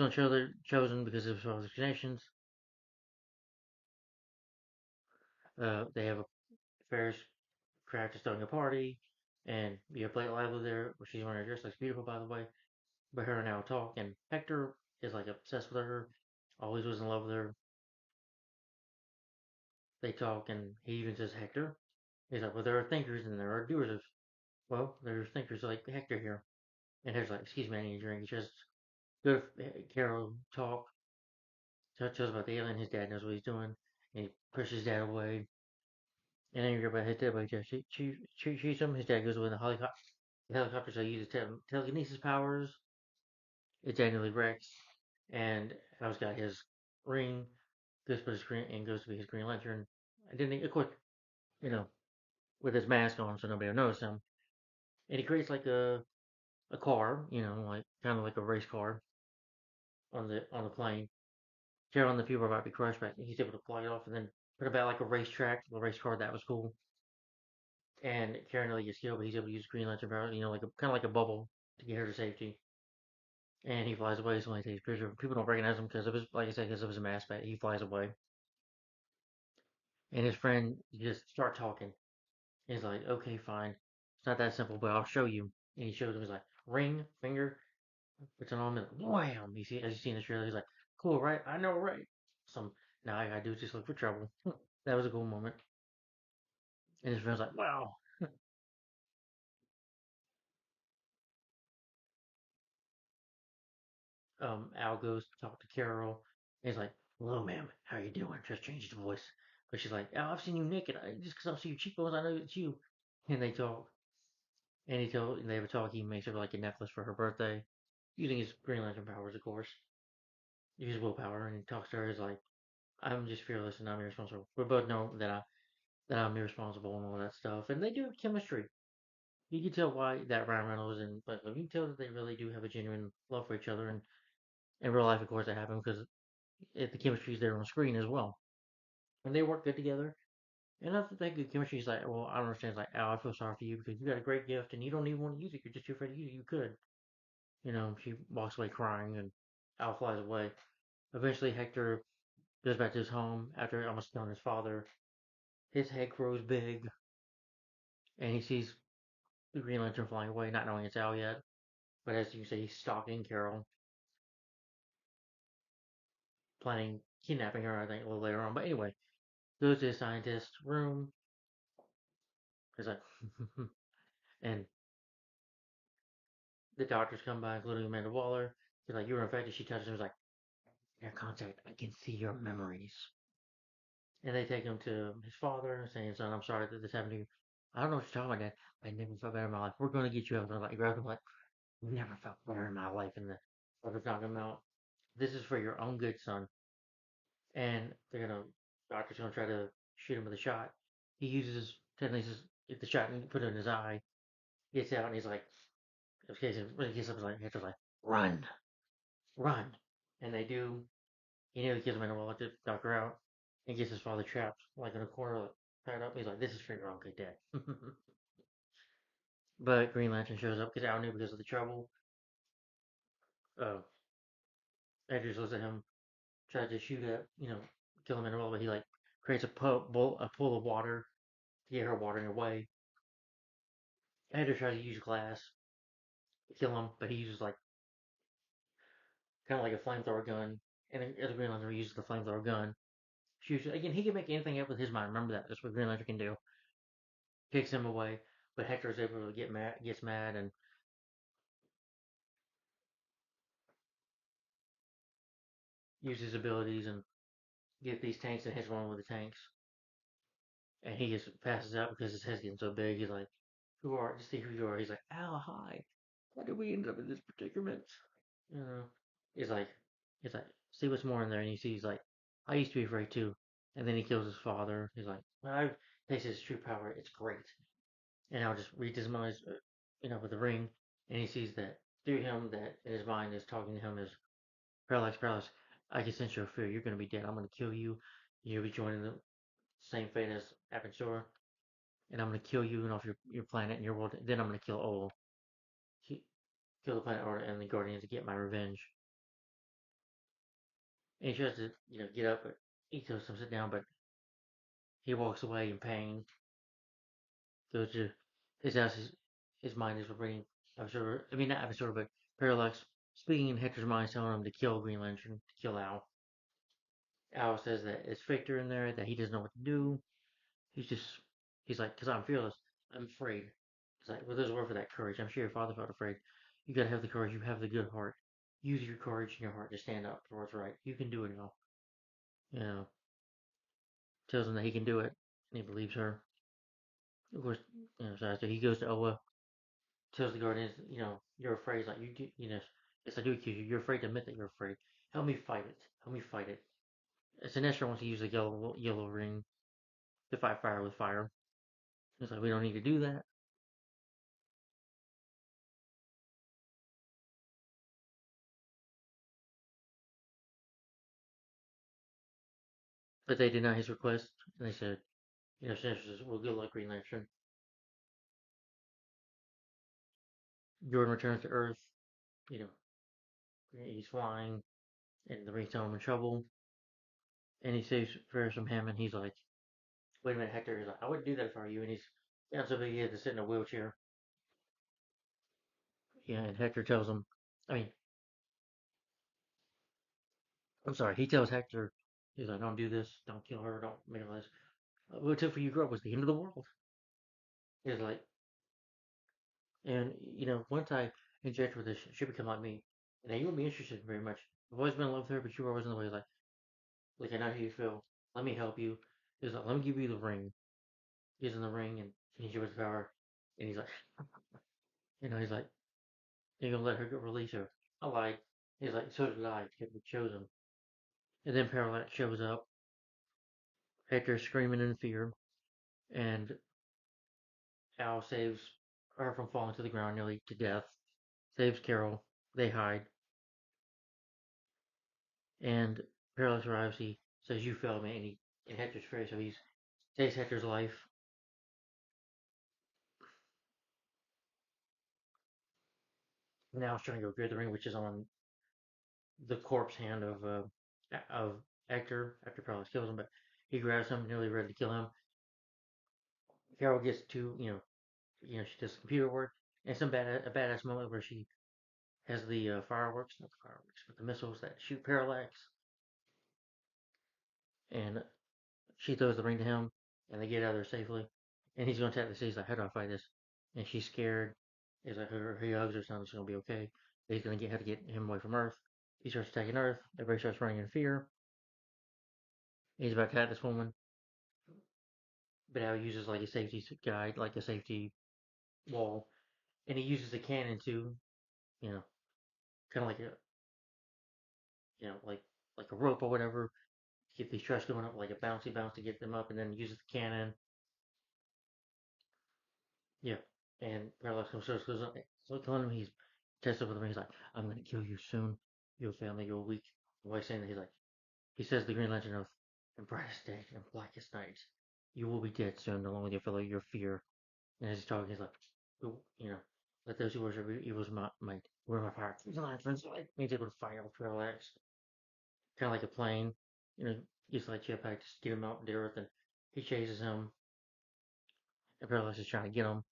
chosen because of his connections. They have a Ferris craft is throwing a party, and you have Blake Lively there, where she's wearing a dress that's beautiful, by the way. But her and Al talk, and Hector is like obsessed with her. Always was in love with her. They talk, and he even says, "Hector." He's like, "Well, there are thinkers and there are doers of." Well, there's thinkers like Hector here. And Hector's like, "Excuse me, I need a drink." He just go to Carol, talk, tells about the alien. His dad knows what he's doing. And he pushes his dad away. And angry about his dad, but he just shoots him. His dad goes away in the helicopter. The helicopter, so he uses telekinesis powers. It's annually wrecks. And Al's got his ring, goes to put his green, and goes to be his Green Lantern. And then, of course, you know, with his mask on so nobody will notice him. And he creates like a car, like kind of like a race car on the plane. Carol and the people are about to be crushed, but he's able to fly it off and then put about like a racetrack, a race car. That was cool. And Karen really gets killed, but he's able to use Green Lantern power, like kind of like a bubble to get her to safety. And he flies away. So when he takes a picture, people don't recognize him because of his, like I said, because of his mask. But he flies away, and his friend just start talking. He's like, "Okay, fine. It's not that simple, but I'll show you." And he shows him. He's like, "Ring, finger, puts it on him, and wham! As you see in the trailer, he's like, "Cool, right? I know, right?" Some now I gotta do is just look for trouble. That was a cool moment. And his friend's like, "Wow." Al goes to talk to Carol. And he's like, "Hello, ma'am. How you doing?" Just changed his voice, but she's like, "Al, I've seen you naked. Just because I see your cheekbones, I know it's you." And they talk, and they have a talk. He makes her like a necklace for her birthday, using his Green Lantern powers, of course. Use willpower, and he talks to her. He's like, "I'm just fearless, and I'm irresponsible. We both know that I'm irresponsible and all that stuff." And they do have chemistry. You can tell why that Ryan Reynolds and but you can tell that they really do have a genuine love for each other. And in real life, of course, that happens because the chemistry is there on screen as well, and they work good together. And I think good chemistry is like, well, I don't understand. It's like, "Oh, I feel sorry for you because you got a great gift and you don't even want to use it. You're just too afraid to use it. You could." She walks away crying, and Al flies away. Eventually, Hector goes back to his home after almost killing his father. His head grows big, and he sees the Green Lantern flying away, not knowing it's Al yet. But as you say, he's stalking Carol. planning kidnapping her, I think, a little later on. But anyway, goes to the scientist's room. He's like, and the doctors come by, including Amanda Waller. He's like, you were infected. She touches him. He's like, air contact. I can see your memories. And they take him to his father, saying, son, I'm sorry that this happened to you. I don't know what you're talking about, Dad. I never felt better in my life. We're going to get you out. And like, grab him, like, never felt better in my life. And the father's knocking him out. This is for your own good, son. And they're going to, doctor's going to try to shoot him with a shot. He uses, technically, get the shot and put it in his eye. Gets out, and he's like, okay, so when he gets up, he's like, Hector's like, run, run. And they do. He nearly kills him in a while to knock her out. And gets his father trapped, like in a corner, like, tied up. He's like, this is for your own good, Dad. But Green Lantern shows up because Al knew because of the trouble. Uh, Edgar looks at him, tries to shoot at, kill him in a roll, but he like creates a pool of water to get her watering away. Edgar tries to use glass to kill him, but he uses like kind of like a flamethrower gun, and the other Green Lantern uses the flamethrower gun. Shoots again. He can make anything up with his mind. Remember that. That's what Green Lantern can do. Kicks him away, but Hector is able to get mad, gets mad, and uses his abilities and get these tanks and hits one with the tanks. And he just passes out because his head's getting so big. He's like, "Who are? Just see who you are." He's like, "Ow, hi. How did we end up in this predicament?" You know. He's like, "See what's more in there." And you see, he's like, "I used to be afraid too." And then he kills his father. He's like, "When I taste his true power, it's great." And I'll just read his mind, with the ring, and he sees that through him, that in his mind is talking to him as parallax, parallax. I can sense your fear. You're gonna be dead. I'm gonna kill you. You'll be joining the same fate as Aventura, and I'm gonna kill you and off your planet and your world. Then I'm gonna kill all, kill the planet Order and the Guardians to get my revenge. And he tries to, get up, but he tells him to sit down, but he walks away in pain. Goes to his house. His mind is reading. I mean, not Aventura, but Parallax speaking in Hector's mind, telling him to kill Green Lantern, to kill Al. Al says that it's Victor in there, that he doesn't know what to do. He's just, he's like, because I'm fearless. I'm afraid. It's like, well, there's a word for that, courage. I'm sure your father felt afraid. You gotta have the courage. You have the good heart. Use your courage and your heart to stand up for what's right. You can do it, Al. You know, tells him that he can do it, and he believes her. Of course, so after he goes to Oa, tells the Guardians, you're afraid. He's like, yes, I do accuse you. You're afraid to admit that you're afraid. Help me fight it. Help me fight it. Sinestro wants to use the yellow ring to fight fire with fire. It's like, we don't need to do that. But they deny his request, and they said, Sinestro says, well, good luck, Green Lantern. Jordan returns to Earth. You know, he's flying, and the ring's telling him in trouble. And he saves Ferris from him, and he's like, wait a minute, Hector. He's like, I wouldn't do that for you. And he's down so big he had to sit in a wheelchair. Yeah, and Hector tells him, I mean, I'm sorry, he tells Hector, he's like, don't do this, don't kill her, don't make all this. What it took for you to grow up was the end of the world. He's like, and once I inject with this, she become like me. Now you won't be interested very much. I've always been in love with her, but you always in the way. Like I know how you feel. Let me help you. He's like, let me give you the ring. He's in the ring and he gives the power. And he's like, he's like, you're gonna let her go release her. I lied. He's like, so did I. We chose him. And then Parallax shows up. Hector's screaming in fear, and Al saves her from falling to the ground nearly to death. Saves Carol. They hide, and Parallax arrives. He says, "You failed me," and he in Hector's face, so he takes Hector's life. Now he's trying to go get the ring, which is on the corpse hand of Hector after Parallax kills him. But he grabs him, nearly ready to kill him. Carol gets to she does computer work, and some a badass moment where she has the fireworks, not the fireworks, but the missiles that shoot Parallax. and she throws the ring to him, and they get out of there safely. And he's going to attack the city. He's like, how do I fight this? And she's scared. He's like, he hugs her, something's going to be okay. He's going to have to get him away from Earth. He starts attacking Earth. Everybody starts running in fear. He's about to attack this woman, but now he uses like a safety guide, like a safety wall, and he uses a cannon to, you know, kind of like a, like a rope or whatever, to get these trucks going up, like a bouncy bounce to get them up, and then uses the cannon. Yeah, and Parallax comes goes up, so killing him. He's tested with him. He's like, "I'm gonna kill you soon. Your family, you're weak." Why saying that? He's like, he says the Green Lantern oath, "And brightest day and blackest night, you will be dead soon, along with your fellow, your fear." And as he's talking, he's like, you know, let those who worship evil's might wear my fire. Green Lantern's like he's able to fire with Parallax, kind of like a plane. You know, uses like jetpack to steer him out into the earth, and he chases him. And Parallax is trying to get him,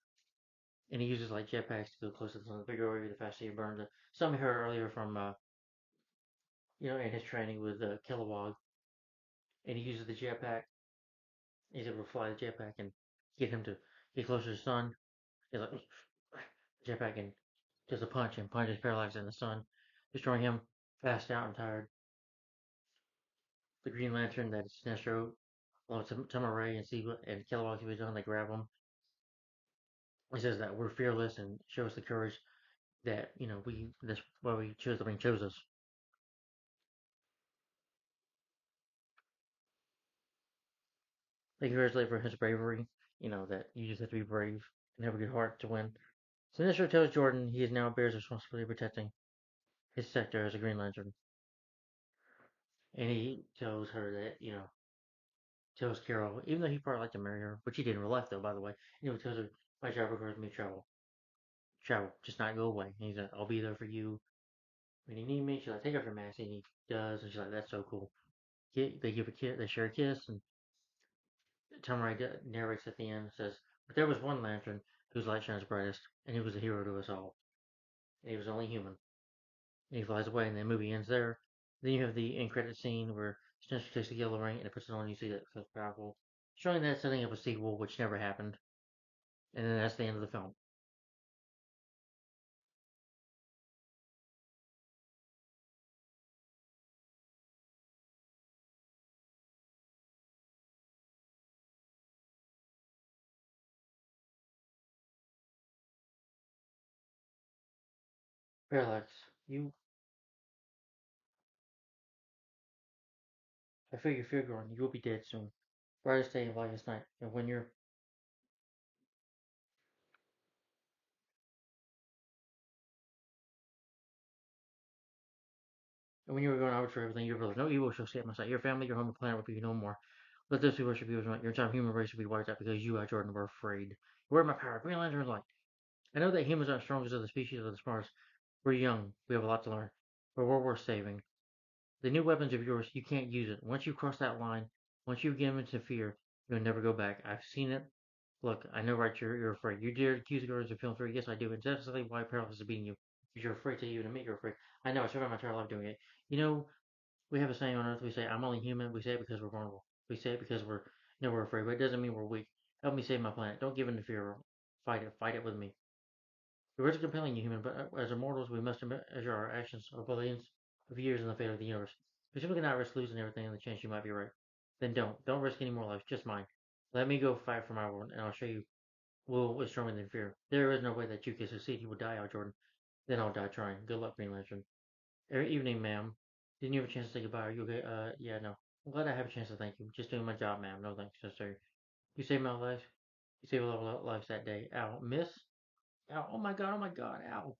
and he uses like jetpacks to go closer to the sun. The bigger area, the faster you burn. Something we heard earlier from in his training with Kilowog, and he uses the jetpack. He's able to fly the jetpack and get him to get closer to the sun. He's like jetpack and does a punch and punches Parallax in the sun, destroying him. Fast out and tired. The Green Lantern that is Sinestro, along with Tamaray and Siegel and Kilowog, he was on. They grab him. He says that we're fearless and shows the courage that we that's why we chose the ring chose us. They congratulate for his bravery. That you just have to be brave and have a good heart to win. Sinestro tells Jordan he is now bears responsibility of protecting his sector as a Green Lantern, and he tells her that tells Carol, even though he probably like to marry her, which he did in real life though, by the way. He tells her my job requires me to travel, just not go away. And he's like, I'll be there for you when you need me. She's like, take off your mask, and he does, and she's like, that's so cool. They give a kiss, they share a kiss, and Tom Wright narrates at the end, says, but there was one lantern whose light shines brightest, and he was a hero to us all. And he was only human. And he flies away, and the movie ends there. Then you have the end credit scene where Spencer takes the yellow ring and it puts it on. You see that it's powerful, showing that setting up a sequel, which never happened. And then that's the end of the film. Parallax, you, I feel your fear growing. You will be dead soon. Brightest day and blackest night. And when you were going out for everything, you realize no evil shall escape my sight. Your family, your home, and planet will be no more. Let those who worship you as your entire human race will be wiped out because you, I, Jordan, were afraid. Where my power? Green Lantern light. I know that humans aren't strongest of the species or the smartest. We're young. We have a lot to learn. But we're worth saving. The new weapons of yours, you can't use it. Once you cross that line, once you get into fear, you'll never go back. I've seen it. Look, I know, right? You're afraid. You dare accuse the guards of feeling fear. Yes, I do. And that's exactly why paralysis is beating you. Because you're afraid to even admit you're afraid. I know. I spent my entire life doing it. You know, we have a saying on Earth. We say, "I'm only human." We say it because we're vulnerable. We say it because we're afraid. But it doesn't mean we're weak. Help me save my planet. Don't give in to fear. Fight it. Fight it with me. The words are compelling you, human, but as immortals, we must measure our actions or billions of years in the fate of the universe. We simply cannot risk losing everything on the chance you might be right. Then don't. Don't risk any more lives, just mine. Let me go fight for my world, and I'll show you will is stronger than fear. There is no way that you can succeed. You will die, Al Jordan. Then I'll die trying. Good luck, Green Lantern. Every evening, ma'am. Didn't you have a chance to say goodbye? Are you okay? Yeah, no. I'm glad I have a chance to thank you. Just doing my job, ma'am. No thanks, sister. You saved my life. You saved a lot of lives that day. Al, miss? Al, oh my god, oh my god, Al.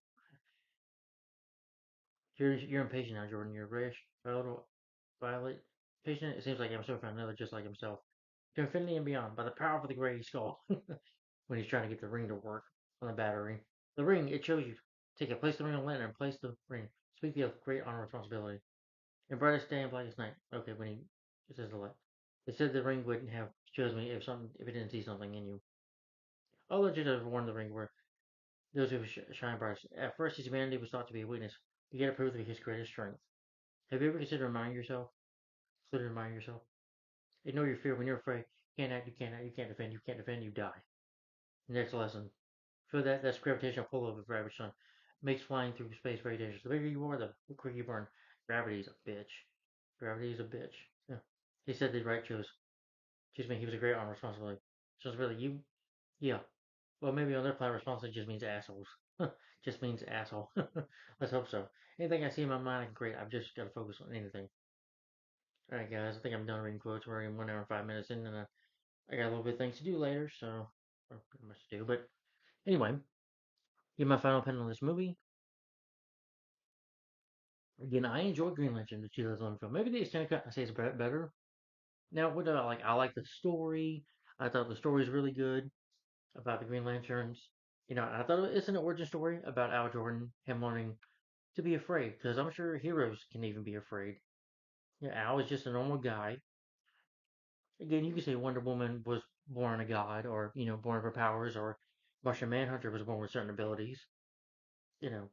You're impatient now, Jordan. You're rash, volatile, violent, patient. It seems like I'm so found another just like himself. To infinity and beyond, by the power of the gray skull. When he's trying to get the ring to work on the battery. The ring, it shows you. Take it, place the ring on the lantern, and place the ring. Speak of great honor and responsibility. And brightest day and blackest night. Okay, when he it says the light. They said the ring wouldn't have chosen me if it didn't see something in you. All legends have warned the ring were those who shine brightest. At first, his humanity was thought to be a weakness, but yet it proved to be his greatest strength. Have you ever considered reminding yourself? Considered reminding yourself? Ignore your fear. When you're afraid, you can't act, you can't act, you can't defend, you can't defend, you die. Next lesson. Feel that's gravitational pull of a gravity sun. Makes flying through space very dangerous. The bigger you are, the quicker you burn. Gravity's a bitch. Gravity's a bitch. Yeah. He said the right choice. Excuse me, he was a great arm responsibility. So it's really you? Yeah. Well, maybe on their planet, responsibility just means assholes. Just means asshole. Let's hope so. Anything I see in my mind, I can create. I've just got to focus on anything. Alright, guys, I think I'm done reading quotes. We're in 1 hour and 5 minutes in, and I got a little bit of things to do later, so. Or pretty much to do. But anyway, give my final opinion on this movie. Again, I enjoyed Green Lantern, the 2011 film. Maybe the extended cut I say is better. Now, what do I like? I like the story. I thought the story was really good about the Green Lanterns. I thought it's an origin story about Al Jordan, him learning to be afraid, because I'm sure heroes can even be afraid. Yeah, Al is just a normal guy. Again, you could say Wonder Woman was born a god, or born of her powers, or Martian Manhunter was born with certain abilities. You know,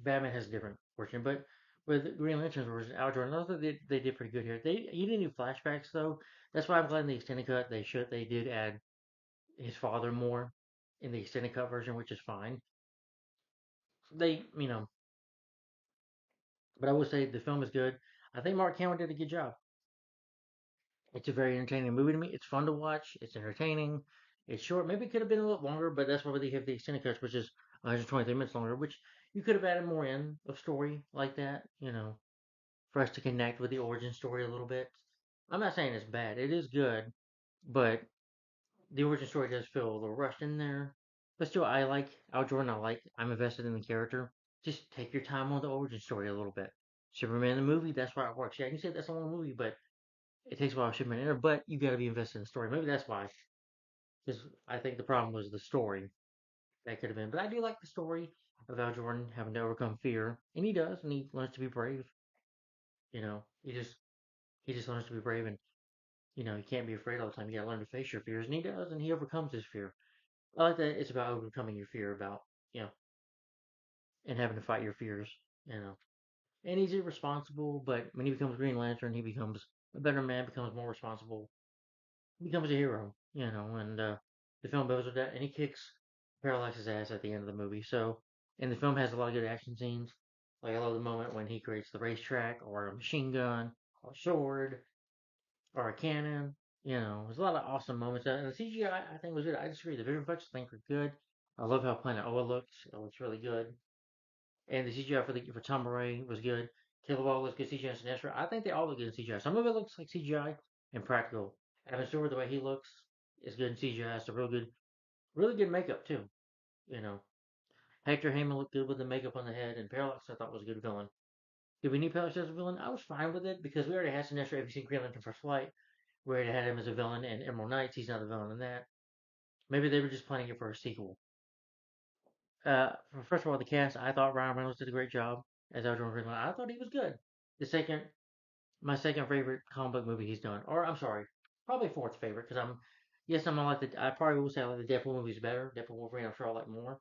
Batman has a different fortune, but with Green Lanterns versus Al Jordan, I thought they did pretty good here. You didn't do flashbacks though. That's why I'm glad in the extended cut they did add his father more in the extended cut version, which is fine. They but I would say the film is good. I think Mark Hamill did a good job. It's a very entertaining movie to me. It's fun to watch. It's entertaining. It's short. Maybe it could have been a little longer, but that's why they have the extended cuts, which is 123 minutes longer, which you could have added more in of story like that, for us to connect with the origin story a little bit. I'm not saying it's bad. It is good, but the origin story does feel a little rushed in there. But still, I like Al Jordan. I'm invested in the character. Just take your time on the origin story a little bit. Superman the movie, that's why it works. Yeah, you can say that's a long movie, but it takes a while to Superman in there. But you got to be invested in the story. Maybe that's why. Because I think the problem was the story. That could have been. But I do like the story of Al Jordan having to overcome fear, and he does, and he learns to be brave. He just learns to be brave, and you can't be afraid all the time. You gotta learn to face your fears, and he does, and he overcomes his fear. I like that it's about overcoming your fear, about you know, and having to fight your fears. You know, and he's irresponsible, but when he becomes Green Lantern, he becomes a better man, becomes more responsible, becomes a hero. And the film goes with that, and he kicks Parallax's ass at the end of the movie. So, and the film has a lot of good action scenes. Like I love the moment when he creates the racetrack, or a machine gun, or a sword, or a cannon. There's a lot of awesome moments. And the CGI, I think, was good. I disagree. The visual effects, I think, were good. I love how Planet Oa looks. It looks really good. And the CGI for Tom Ray was good. Kilowog looks good. CGI and Sinestro. I think they all look good in CGI. Some of it looks like CGI and practical. Evan Stewart, the way he looks, is good in CGI. It's a really good makeup too. You know, Hector Heyman looked good with the makeup on the head, and Parallax I thought was a good villain. Did we need Parallax as a villain? I was fine with it because we already had Sinestro. If you've seen Green Lantern First Flight, we already had him as a villain, and Emerald Knights, he's not a villain in that. Maybe they were just planning it for a sequel. First of all, the cast, I thought Ryan Reynolds did a great job as Al Jordan. I thought he was good. The second, my second favorite comic book movie he's done, or I'm sorry, probably fourth favorite because yes, I'm not like I probably will say I like the Deadpool movies better. Deadpool Wolverine, I'm sure I like more,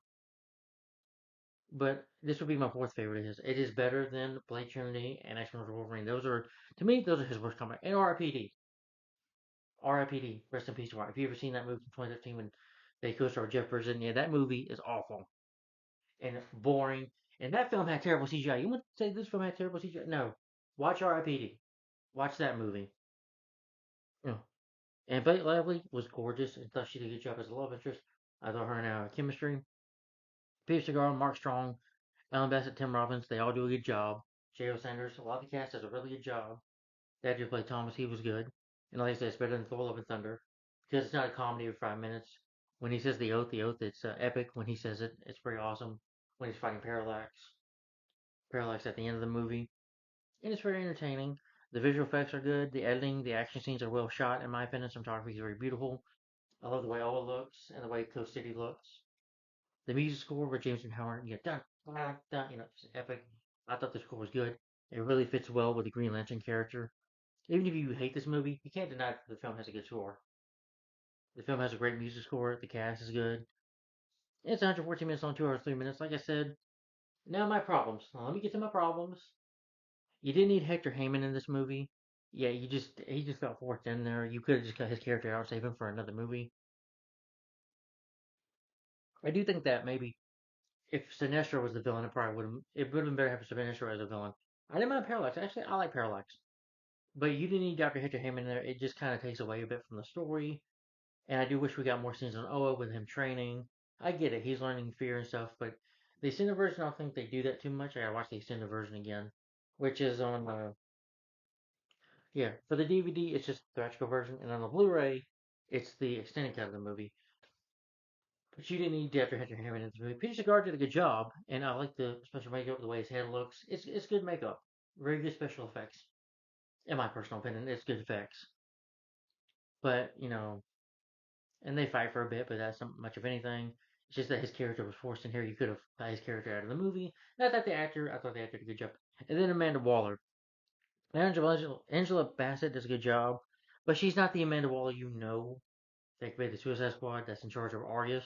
but this would be my fourth favorite. It is better than Blade Trinity and X Men Wolverine. To me, those are his worst comic. And R.I.P.D. R.I.P.D. Rest in peace, If you ever seen that movie from 2015 when they co-starred Jeff Bridges, yeah, that movie is awful and boring. And that film had terrible CGI. You want to say this film had terrible CGI? No. Watch R.I.P.D. Watch that movie. Yeah. And Blake Lively was gorgeous. I thought she did a good job as a love interest. I thought her and chemistry. Peter Segar, Mark Strong, Alan Bassett, Tim Robbins, they all do a good job. J.O. Sanders, a lot of the cast does a really good job. That dude played Thomas, he was good. And like I said, it's better than Thor Love and Thunder. Because it's not a comedy of 5 minutes. When he says the oath, it's epic. When he says it, it's pretty awesome. When he's fighting Parallax at the end of the movie. And it's very entertaining. The visual effects are good. The editing, the action scenes are well shot, in my opinion. Cinematography is very beautiful. I love the way Oa looks and the way Coast City looks. The music score with James and Howard, dun, dun, dun, it's epic. I thought the score was good. It really fits well with the Green Lantern character. Even if you hate this movie, you can't deny that the film has a good score. The film has a great music score. The cast is good. It's 114 minutes long, 2 hours 3 minutes. Like I said, now my problems. Now let me get to my problems. You didn't need Hector Heyman in this movie. Yeah, he just felt forced in there. You could have just cut his character out, save him for another movie. I do think that maybe if Sinestro was the villain, it would have been better having Sinestro as a villain. I didn't mind Parallax. Actually, I like Parallax, but you didn't need Dr. Hector Hammond in there. It just kind of takes away a bit from the story. And I do wish we got more scenes on Oa with him training. I get it, he's learning fear and stuff, but the extended version, I don't think they do that too much. I gotta watch the extended version again, which is on yeah, for the DVD it's just the theatrical version, and on the Blu-ray it's the extended cut of the movie. But you didn't need Dr. Hector Hammond in the movie. Peter Segar did a good job, and I like the special makeup, the way his head looks. It's good makeup, very good special effects. In my personal opinion, it's good effects. But and they fight for a bit, but that's not much of anything. It's just that his character was forced in here. You could have got his character out of the movie. Not that I thought the actor did a good job. And then Amanda Waller. Angela Bassett does a good job, but she's not the Amanda Waller you know that made the Suicide Squad that's in charge of Argus.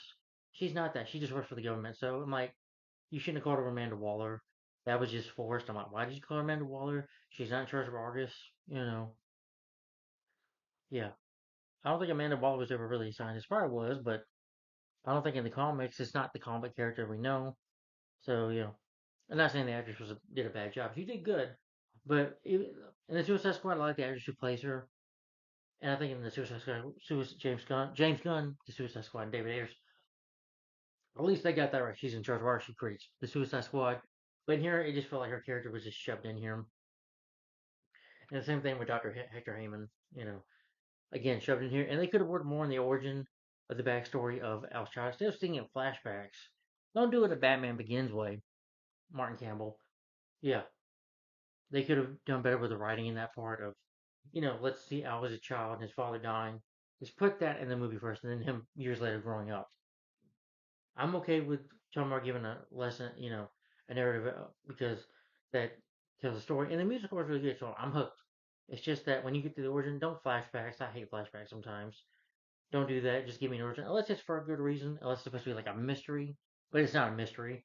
She's not that. She just works for the government. So I'm like, you shouldn't have called her Amanda Waller. That was just forced. I'm like, why did you call her Amanda Waller? She's not in charge of Argus. You know, yeah. I don't think Amanda Waller was ever really assigned. As probably was, but I don't think in the comics it's not the comic character we know. So I'm not saying the actress did a bad job. She did good, but in the Suicide Squad, I like the actress who plays her, and I think in the Suicide Squad, James Gunn, the Suicide Squad, and David Ayers, at least they got that right. She's in charge of art. She creates the Suicide Squad, but in here it just felt like her character was just shoved in here. And the same thing with Doctor Hector Heyman. Again shoved in here, and they could have worked more on the origin of the backstory of Al Child. Instead of sticking in flashbacks, don't do it a Batman Begins way. Martin Campbell. Yeah, they could have done better with the writing in that part of, let's see Al as a child and his father dying. Just put that in the movie first, and then him years later growing up. I'm okay with Tom Moore giving a lesson, a narrative because that tells a story, and the music was really good, so I'm hooked. It's just that when you get to the origin, don't flashbacks. I hate flashbacks sometimes. Don't do that. Just give me an origin, unless it's for a good reason. Unless it's supposed to be like a mystery, but it's not a mystery.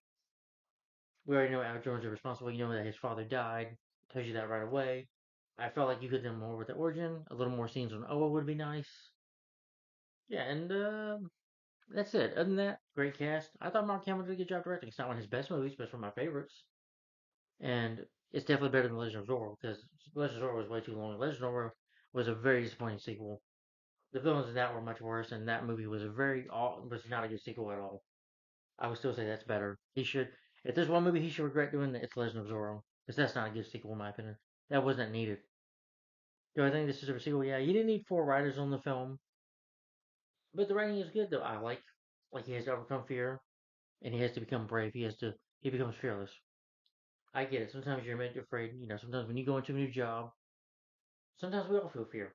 We already know Al Jordan's responsible. You know that his father died. Tells you that right away. I felt like you could have done more with the origin. A little more scenes on Oa would be nice. Yeah, and that's it. Other than that, great cast. I thought Mark Hamill did a good job directing. It's not one of his best movies, but it's one of my favorites. And it's definitely better than Legend of Zorro because Legend of Zorro was way too long. Legend of Zorro was a very disappointing sequel. The villains in that were much worse, and that movie was not a good sequel at all. I would still say that's better. If there's one movie he should regret doing, it's Legend of Zorro, because that's not a good sequel in my opinion. That wasn't needed. Do I think this is a sequel? Yeah, you didn't need four writers on the film, but the writing is good though. I like he has to overcome fear, and he has to become brave. He becomes fearless. I get it. Sometimes you're meant to afraid. Sometimes when you go into a new job, sometimes we all feel fear.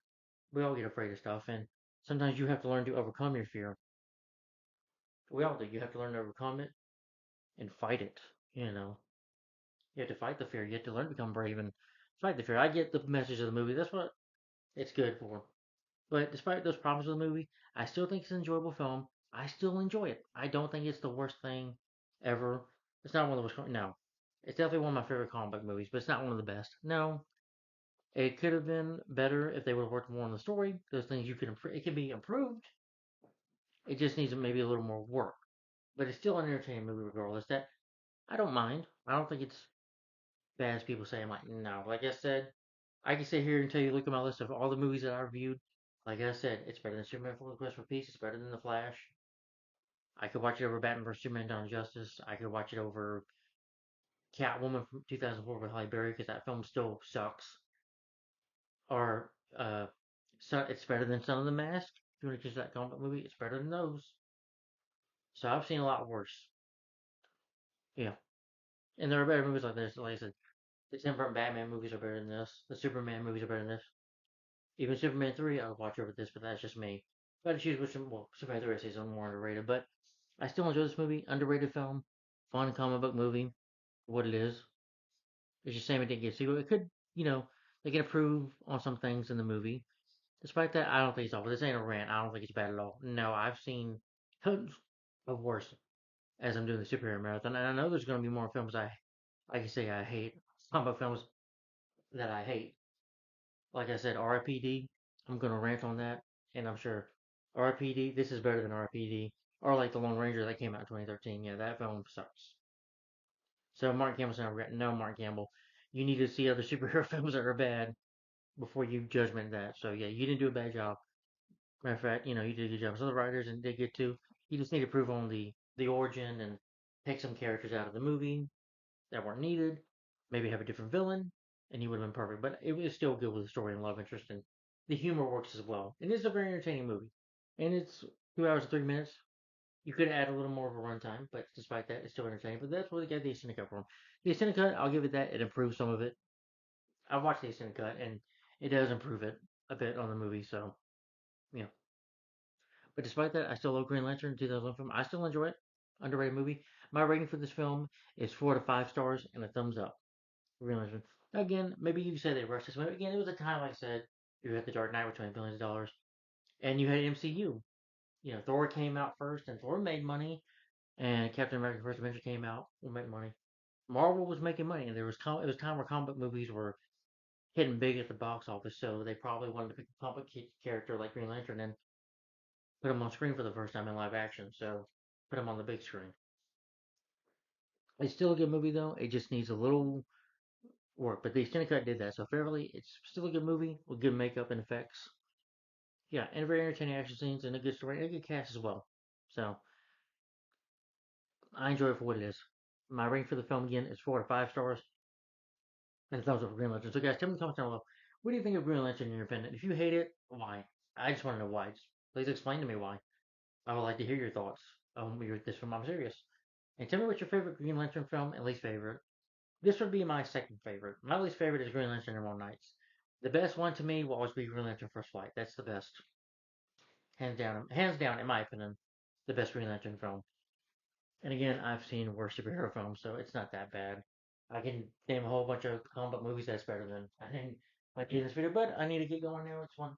We all get afraid of stuff, and sometimes you have to learn to overcome your fear. We all do. You have to learn to overcome it and fight it. You know, you have to fight the fear. You have to learn to become brave and fight the fear. I get the message of the movie. That's what it's good for. But despite those problems with the movie, I still think it's an enjoyable film. I still enjoy it. I don't think it's the worst thing ever. It's not one of the worst. No, it's definitely one of my favorite comic book movies, but it's not one of the best. No, it could have been better if they would have worked more on the story. Those things you could improve. It can be improved. It just needs maybe a little more work. But it's still an entertaining movie regardless. That I don't mind. I don't think it's bad as people say. I'm like, no. Like I said, I can sit here and tell you, look at my list of all the movies that I reviewed. Like I said, it's better than Superman 4: The Quest for Peace. It's better than The Flash. I could watch it over Batman vs Superman: Dawn of Justice. I could watch it over Catwoman from 2004 with Halle Berry because that film still sucks. Or it's better than Son of the Mask. If you want to consider that comic movie, it's better than those. So I've seen a lot worse. Yeah, and there are better movies like this. Like I said, the Tim Burton Batman movies are better than this. The Superman movies are better than this. Even Superman 3, I would watch over this, but that's just me. If I had to choose which one, well, Superman 3 I say is more underrated, but I still enjoy this movie. Underrated film, fun comic book movie, what it is. It's just a shame it didn't get a sequel. It could, they can improve on some things in the movie. Despite that, I don't think it's awful. This ain't a rant. I don't think it's bad at all. No, I've seen tons of worse as I'm doing the superhero marathon, and I know there's going to be more films I can say I hate. Comic book films that I hate. Like I said, RIPD. I'm gonna rant on that, and I'm sure RIPD. This is better than RIPD, or like the Lone Ranger that came out in 2013. Yeah, that film sucks. So Mark Campbell's not regret. No, Mark Campbell. You need to see other superhero films that are bad before you judgment that. So yeah, you didn't do a bad job. Matter of fact, you did a good job. Some of the writers and did good too. You just need to prove on the origin and take some characters out of the movie that weren't needed. Maybe have a different villain, and he would have been perfect. But it was still good with the story and love interest, and the humor works as well. And it's a very entertaining movie. And it's 2 hours and 3 minutes. You could add a little more of a runtime, but despite that, it's still entertaining. But that's what they got the extended cut from. The extended cut, I'll give it that. It improves some of it. I watched the extended cut, and it does improve it a bit on the movie. So, you know. But despite that, I still love Green Lantern 2001 film. I still enjoy it. Underrated movie. My rating for this film is 4 to 5 stars and a thumbs up. Green Lantern. Again, maybe you say they rushed this movie. Again, it was a time, like I said, you had The Dark Knight with $20 billion, and you had MCU. Thor came out first, and Thor made money, and Captain America: First Avenger came out and made money. Marvel was making money, and it was time where comic book movies were hitting big at the box office, so they probably wanted to pick a comic character like Green Lantern and put him on screen for the first time in live action. So put him on the big screen. It's still a good movie though. It just needs a little work, but the extended cut did that. So fairly, it's still a good movie with good makeup and effects. Yeah, and very entertaining action scenes and a good story and a good cast as well. So I enjoy it for what it is. My rating for the film again is 4 to 5 stars and a thumbs up for Green Lantern. So guys, tell me in the comments down below. What do you think of Green Lantern Independent? If you hate it, why? I just want to know why. Just please explain to me why. I would like to hear your thoughts on this film. I'm serious. And tell me what's your favorite Green Lantern film and least favorite. This would be my second favorite. My least favorite is Green Lantern and One Nights. The best one to me will always be Green Lantern First Flight. That's the best, hands down, in my opinion, the best Green Lantern film. And again, I've seen worse superhero films, so it's not that bad. I can name a whole bunch of comic book movies that's better than I think might be this video, but I need to get going now. It's one.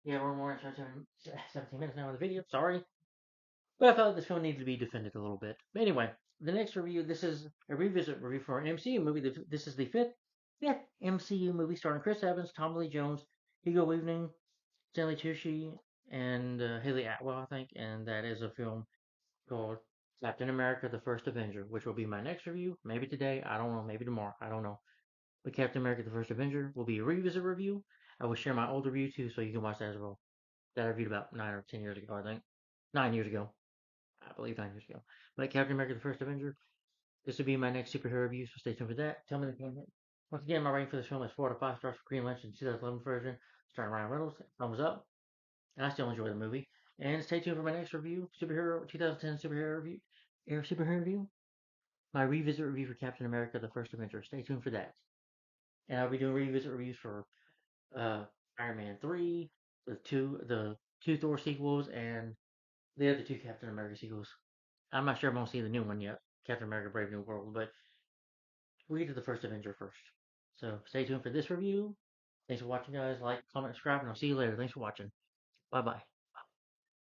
Yeah, we're more than 17 minutes now in the video. Sorry. But I felt like this film needed to be defended a little bit. But anyway, the next review, this is a revisit review for an MCU movie. This is the fifth MCU movie starring Chris Evans, Tommy Lee Jones, Hugo Weaving, Stanley Tucci, and Haley Atwell, I think. And that is a film called Captain America: The First Avenger, which will be my next review. Maybe today, I don't know. Maybe tomorrow, I don't know. But Captain America: The First Avenger will be a revisit review. I will share my older review too, so you can watch that as well. That I reviewed about 9 or 10 years ago, I think. 9 years ago. I believe 9 years ago. But Captain America: The First Avenger. This will be my next superhero review, so stay tuned for that. Tell me in the comments. Once again, my rating for this film is 4 to 5 stars for Green Lantern 2011 version, starring Ryan Reynolds. Thumbs up, and I still enjoy the movie. And stay tuned for my next review, superhero 2010 superhero review, superhero review. My revisit review for Captain America: The First Avenger. Stay tuned for that. And I'll be doing revisit reviews for uh, Iron Man 3, the two Thor sequels, and the other two Captain America sequels. I'm not sure I'm gonna see the new one yet, Captain America: Brave New World, but we did the first Avenger first. So stay tuned for this review. Thanks for watching, guys. Like, comment, subscribe, and I'll see you later. Thanks for watching. Bye bye.